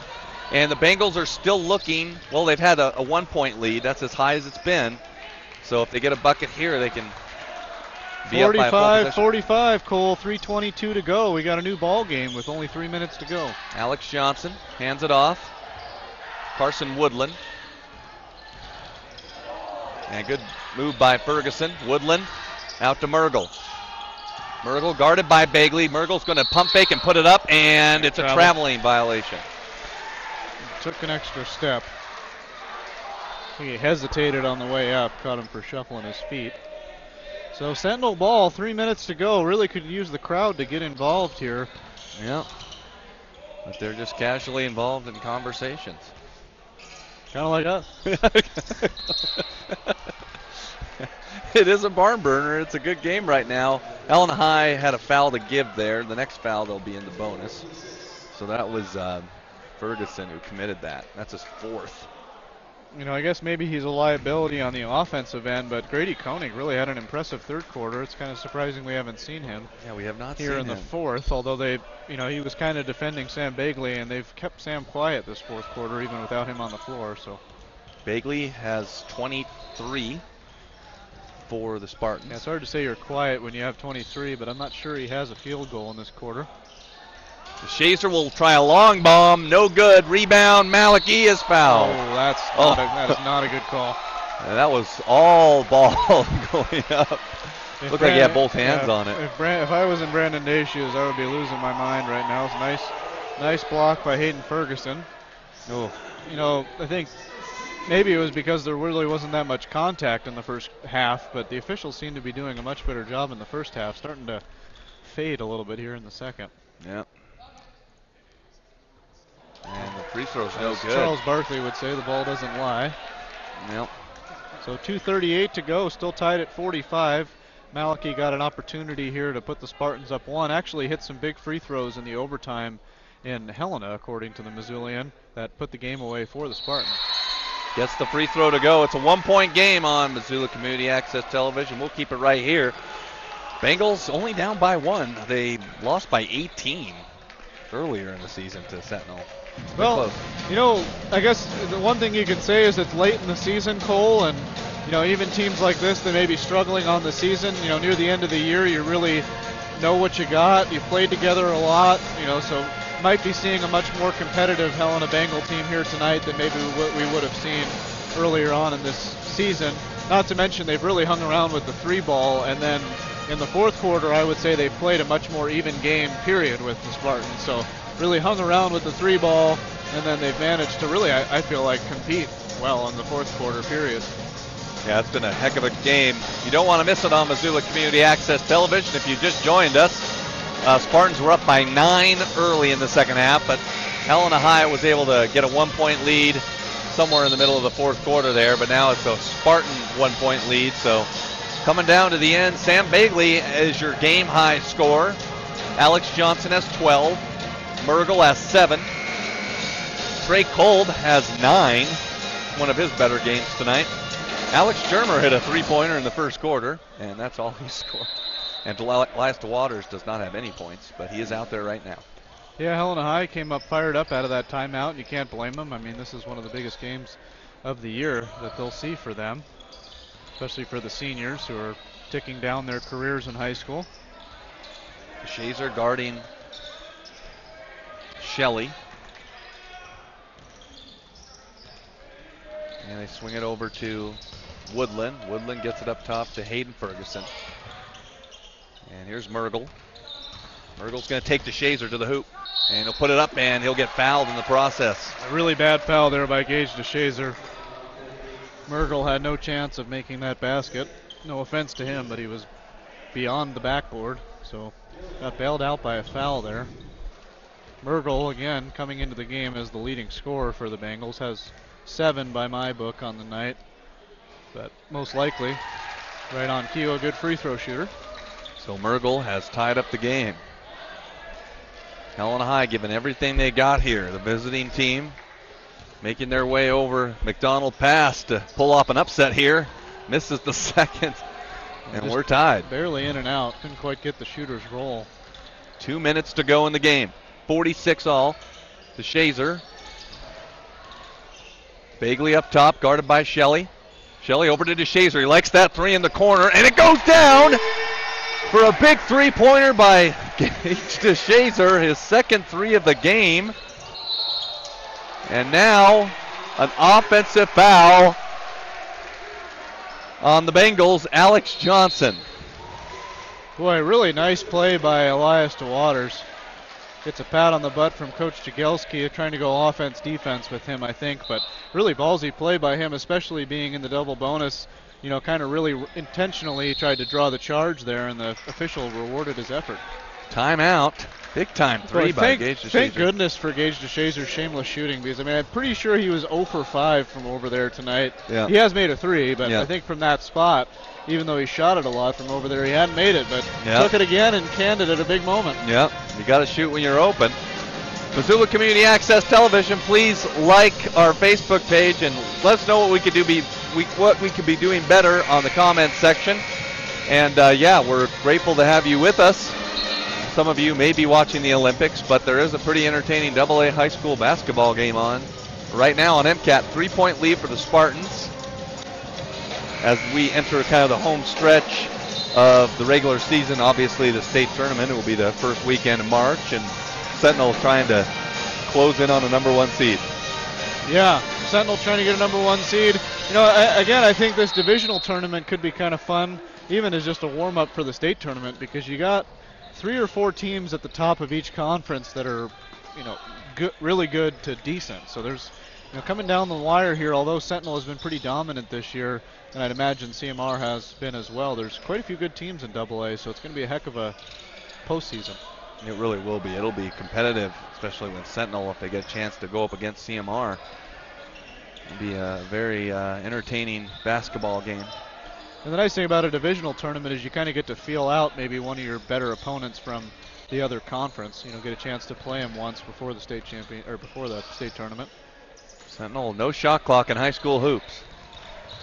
And the Bengals are still looking. Well, they've had a 1-point lead. That's as high as it's been. So if they get a bucket here, they can be up by a full possession. 45, Cole. 3:22 to go. We got a new ball game with only 3 minutes to go. Alex Johnson hands it off. Carson Woodland. And good move by Ferguson. Woodland out to Mergel. Mergel guarded by Bagley. Mergel's going to pump fake and put it up, and it's a traveling violation. Took an extra step. He hesitated on the way up, caught him for shuffling his feet. So Sentinel ball, 3 minutes to go. Really could use the crowd to get involved here. Yeah, but they're just casually involved in conversations. Kind of like us. It is a barn burner. It's a good game right now. Helena High had a foul to give there. The next foul, they'll be in the bonus. So that was Ferguson who committed that. That's his 4th. You know, I guess maybe he's a liability on the offensive end, but Grady Koenig really had an impressive third quarter. It's kind of surprising we haven't seen him. Yeah, we have not here seen in him. The fourth, although he was kind of defending Sam Bagley, and they've kept Sam quiet this fourth quarter, even without him on the floor. So Bagley has 23 for the Spartans. Yeah, it's hard to say you're quiet when you have 23, but I'm not sure he has a field goal in this quarter. Shazer will try a long bomb. No good. Rebound. Maliki is fouled. Oh, that is not a good call. That was all ball going up. Looked like he had both hands on it. If I was in Brandon Day's shoes, I would be losing my mind right now. It's a nice block by Hayden Ferguson. Oh. You know, I think maybe it was because there really wasn't that much contact in the first half, but the officials seem to be doing a much better job in the first half, starting to fade a little bit here in the second. Yeah. And the free throw's no good. Charles Barkley would say, the ball doesn't lie. Yep. So 2:38 to go, still tied at 45. Maliki got an opportunity here to put the Spartans up 1. Actually hit some big free throws in the overtime in Helena, according to the Missoulian, that put the game away for the Spartans. Gets the free throw to go. It's a 1-point game on Missoula Community Access Television. We'll keep it right here. Bengals only down by 1. They lost by 18 earlier in the season to Sentinel. Well, you know, I guess the one thing you can say is it's late in the season, Cole, and, you know, even teams like this, they may be struggling on the season. You know, near the end of the year, you really know what you got. You played together a lot, you know, so might be seeing a much more competitive Helena Bengal team here tonight than maybe what we would have seen earlier on in this season. Not to mention they've really hung around with the 3-ball, and then in the fourth quarter, I would say they played a much more even game, period, with the Spartans. So really hung around with the 3-ball, and then they've managed to really, I feel like, compete well in the fourth quarter, period. Yeah, it's been a heck of a game. You don't want to miss it on Missoula Community Access Television. If you just joined us, Spartans were up by 9 early in the second half, but Helena High was able to get a 1-point lead somewhere in the middle of the fourth quarter there, but now it's a Spartan 1-point lead. So coming down to the end, Sam Bagley is your game-high scorer. Alex Johnson has 12. Mergel has 7. Trey Kolb has 9, one of his better games tonight. Alex Germer hit a three-pointer in the first quarter, and that's all he scored. And Elias Waters does not have any points, but he is out there right now. Yeah, Helena High came up fired up out of that timeout, and you can't blame them. I mean, this is one of the biggest games of the year that they'll see for them, especially for the seniors who are ticking down their careers in high school. Shazer guarding Shelley. And they swing it over to Woodland. Woodland gets it up top to Hayden Ferguson. And here's Mergel. Mergel's going to take the Shazer to the hoop. And he'll put it up, and he'll get fouled in the process. A really bad foul there by Gage DeShazer. Mergel had no chance of making that basket. No offense to him, but he was beyond the backboard. So got bailed out by a foul there. Mergel, again, coming into the game as the leading scorer for the Bengals, has 7 by my book on the night. But most likely, right on cue, a good free throw shooter. So Mergel has tied up the game. Helena High giving everything they got here. The visiting team making their way over McDonald Pass to pull off an upset here. Misses the second, and we're tied. Barely in and out. Couldn't quite get the shooter's roll. 2 minutes to go in the game. 46 all to Shazer. Bagley up top, guarded by Shelley. Shelley over to DeShazer. He likes that three in the corner, and it goes down for a big three-pointer by Gage DeShazer, his second three of the game. And now an offensive foul on the Bengals, Alex Johnson. Boy, really nice play by Elias Waters. Gets a pat on the butt from Coach Jagelski, trying to go offense-defense with him, I think. But really ballsy play by him, especially being in the double bonus. You know, kind of really intentionally tried to draw the charge there, and the official rewarded his effort. Timeout. Big time three by Gage DeShazer. Thank goodness for Gage DeShazer's shameless shooting, because I mean, I'm pretty sure he was 0 for 5 from over there tonight. Yeah. He has made a three, but I think from that spot, even though he shot it a lot from over there, he hadn't made it, but took it again and canned it at a big moment. Yep, you got to shoot when you're open. Missoula Community Access Television, please like our Facebook page and let us know what we could do. What we could be doing better on the comments section. And yeah, we're grateful to have you with us. Some of you may be watching the Olympics, but there is a pretty entertaining AA high school basketball game on right now on MCAT. 3-point lead for the Spartans as we enter kind of the home stretch of the regular season. Obviously, the state tournament will be the first weekend in March, and Sentinel trying to close in on a number 1 seed. Yeah, Sentinel trying to get a number 1 seed. You know, again, I think this divisional tournament could be kind of fun, even as just a warm-up for the state tournament, because you got 3 or 4 teams at the top of each conference that are, you know, really good to decent. So there's, you know, coming down the wire here, although Sentinel has been pretty dominant this year, and I'd imagine CMR has been as well, there's quite a few good teams in AA, so it's going to be a heck of a postseason. It really will be. It'll be competitive, especially when Sentinel, if they get a chance to go up against CMR. It'll be a very entertaining basketball game. And the nice thing about a divisional tournament is you kind of get to feel out maybe one of your better opponents from the other conference. You know, get a chance to play them once before the state before the state tournament. Sentinel, no shot clock in high school hoops.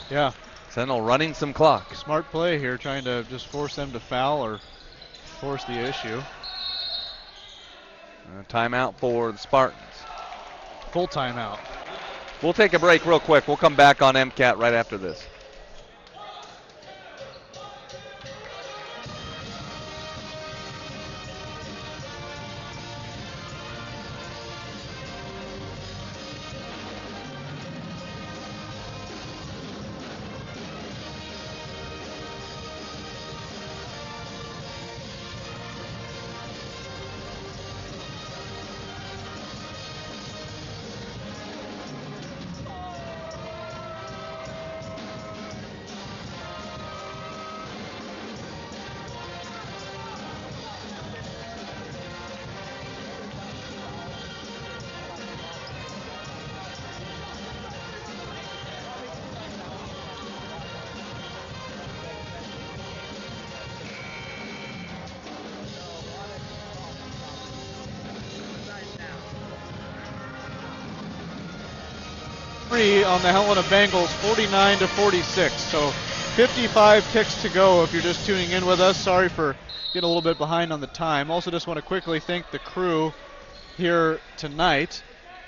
Yeah. Sentinel running some clock. Smart play here, trying to just force them to foul or force the issue. Timeout for the Spartans. Full timeout. We'll take a break real quick. We'll come back on MCAT right after this. free on the Helena Bengals, 49-46. So 55 ticks to go if you're just tuning in with us. Sorry for getting a little bit behind on the time. Also just want to quickly thank the crew here tonight.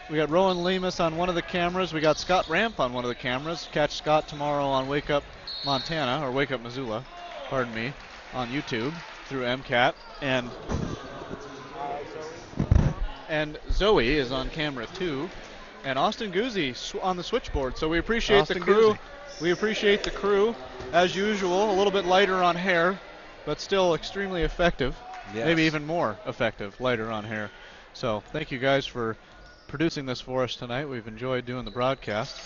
We got Rowan Lemus on one of the cameras. We got Scott Ramp on one of the cameras. Catch Scott tomorrow on Wake Up Montana, or Wake Up Missoula, pardon me, on YouTube through MCAT. And Zoe is on camera too. And Austin Guzzi on the switchboard. So we appreciate Austin the crew. Guzzi. We appreciate the crew, as usual. A little bit lighter on hair, but still extremely effective. Yes. Maybe even more effective, lighter on hair. So thank you guys for producing this for us tonight. We've enjoyed doing the broadcast.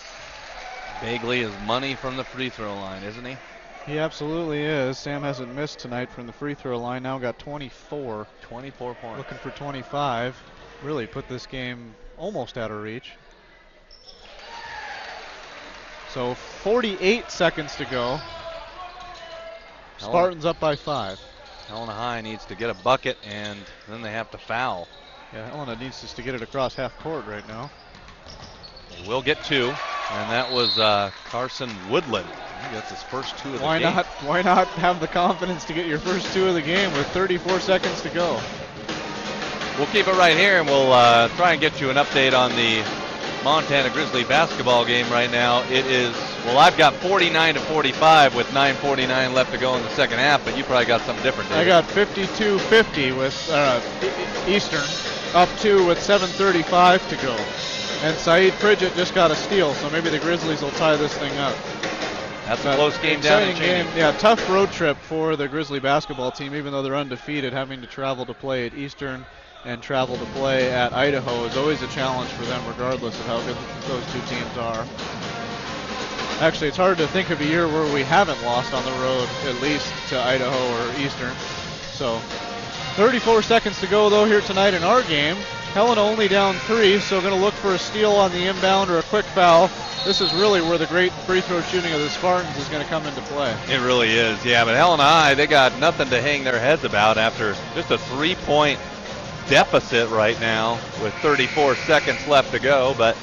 Bagley is money from the free throw line, isn't he? He absolutely is. Sam hasn't missed tonight from the free throw line. Now got 24. 24 points. Looking for 25. Really put this game almost out of reach. So 48 seconds to go. Spartans up by 5. Helena High needs to get a bucket, and then they have to foul. Yeah, Helena needs just to get it across half court right now. They will get 2, and that was Carson Woodland. He gets his first 2 of the game. Why not have the confidence to get your first 2 of the game with 34 seconds to go? We'll keep it right here, and we'll try and get you an update on the Montana Grizzly basketball game right now. It is, well, I've got 49-45 with 9:49 left to go in the second half, but you probably got something different. I got 52-50 with Eastern, up 2 with 7:35 to go. And Saeed Pridgett just got a steal, so maybe the Grizzlies will tie this thing up. That's a close game down in Cheney. Yeah, tough road trip for the Grizzly basketball team, even though they're undefeated. Having to travel to play at Eastern and travel to play at Idaho is always a challenge for them, regardless of how good those two teams are. Actually, it's hard to think of a year where we haven't lost on the road, at least to Idaho or Eastern. So 34 seconds to go, though, here tonight in our game. Helena only down 3, so going to look for a steal on the inbound or a quick foul. This is really where the great free throw shooting of the Spartans is going to come into play. It really is, yeah. But Helena High, they got nothing to hang their heads about after just a 3-point deficit right now with 34 seconds left to go. But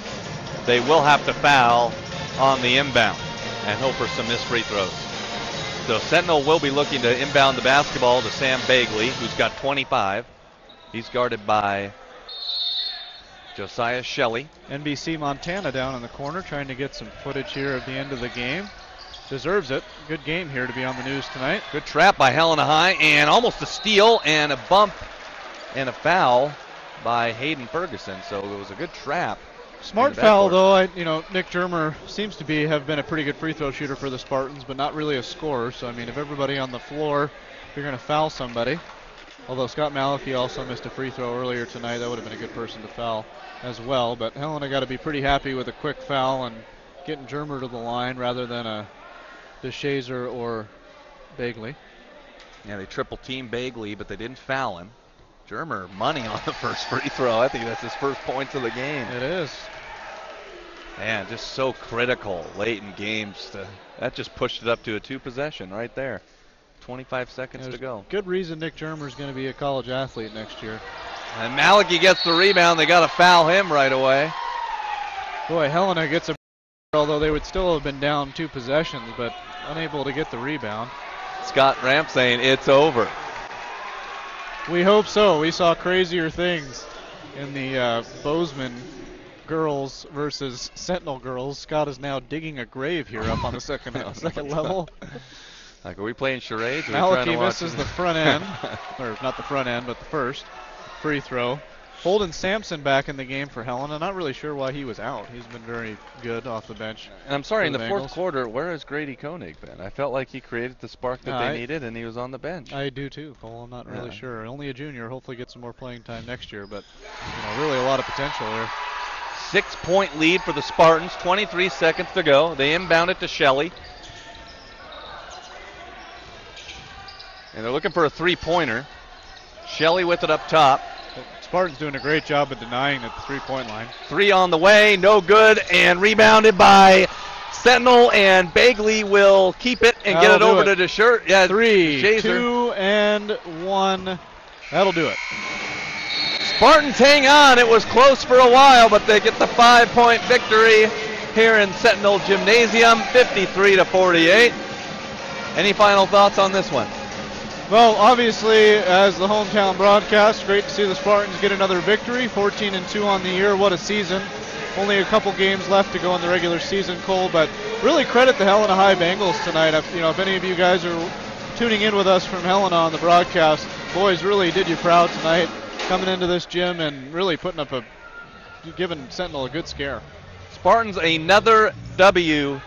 they will have to foul on the inbound and hope for some missed free throws. So Sentinel will be looking to inbound the basketball to Sam Bagley, who's got 25. He's guarded by Josiah Shelley. NBC Montana down in the corner trying to get some footage here at the end of the game. Deserves it. Good game here to be on the news tonight. Good trap by Helena High, and almost a steal and a bump and a foul by Hayden Ferguson. So it was a good trap. Smart foul, though. Nick Germer seems to have been a pretty good free throw shooter for the Spartans, but not really a scorer. So, I mean, if everybody on the floor, if you're going to foul somebody, although Scott Malachi also missed a free throw earlier tonight, that would have been a good person to foul as well. But Helena got to be pretty happy with a quick foul and getting Germer to the line rather than a DeShazer or Bagley. Yeah, they triple team Bagley, but they didn't foul him. Germer money on the first free throw. I think that's his first points of the game. It is. Man, just so critical late in games. That just pushed it up to a 2-possession right there. 25 seconds to go. Good reason Nick Germer is going to be a college athlete next year. And Malachi gets the rebound. They got to foul him right away. Boy, Helena gets a, although they would still have been down 2 possessions, but unable to get the rebound. Scott Ramp saying it's over. We hope so. We saw crazier things in the Bozeman girls versus Sentinel girls. Scott is now digging a grave here up on the second level. Like, are we playing charades? Malachi misses the front end, or not the front end, but the first free throw. Holden Sampson back in the game for Helena. Not really sure why he was out. He's been very good off the bench. And I'm sorry, in the fourth quarter, where has Grady Koenig been? I felt like he created the spark that they needed, and he was on the bench. I do too, Cole. I'm not really sure. Only a junior. Hopefully get some more playing time next year, but really a lot of potential there. 6-point lead for the Spartans. 23 seconds to go. They inbound it to Shelley. And they're looking for a 3-pointer. Shelley with it up top. Spartans doing a great job of denying at the 3-point line. 3 on the way, no good, and rebounded by Sentinel, and Bagley will keep it and get it over to DeShazer. Yeah, 3, 2, and 1. That'll do it. Spartans hang on. It was close for a while, but they get the 5-point victory here in Sentinel Gymnasium, 53-48. Any final thoughts on this one? Well, obviously, as the hometown broadcast, great to see the Spartans get another victory. 14-2 on the year. What a season. Only a couple games left to go in the regular season, Cole, but really credit the Helena High Bengals tonight. If any of you guys are tuning in with us from Helena on the broadcast, boys really did you proud tonight, coming into this gym and really giving Sentinel a good scare. Spartans another W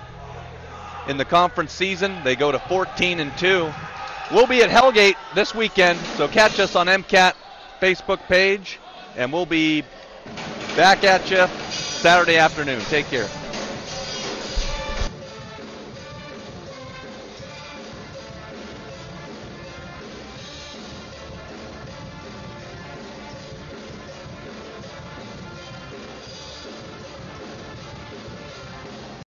in the conference season. They go to 14-2. We'll be at Hellgate this weekend, so catch us on MCAT Facebook page, and we'll be back at you Saturday afternoon. Take care.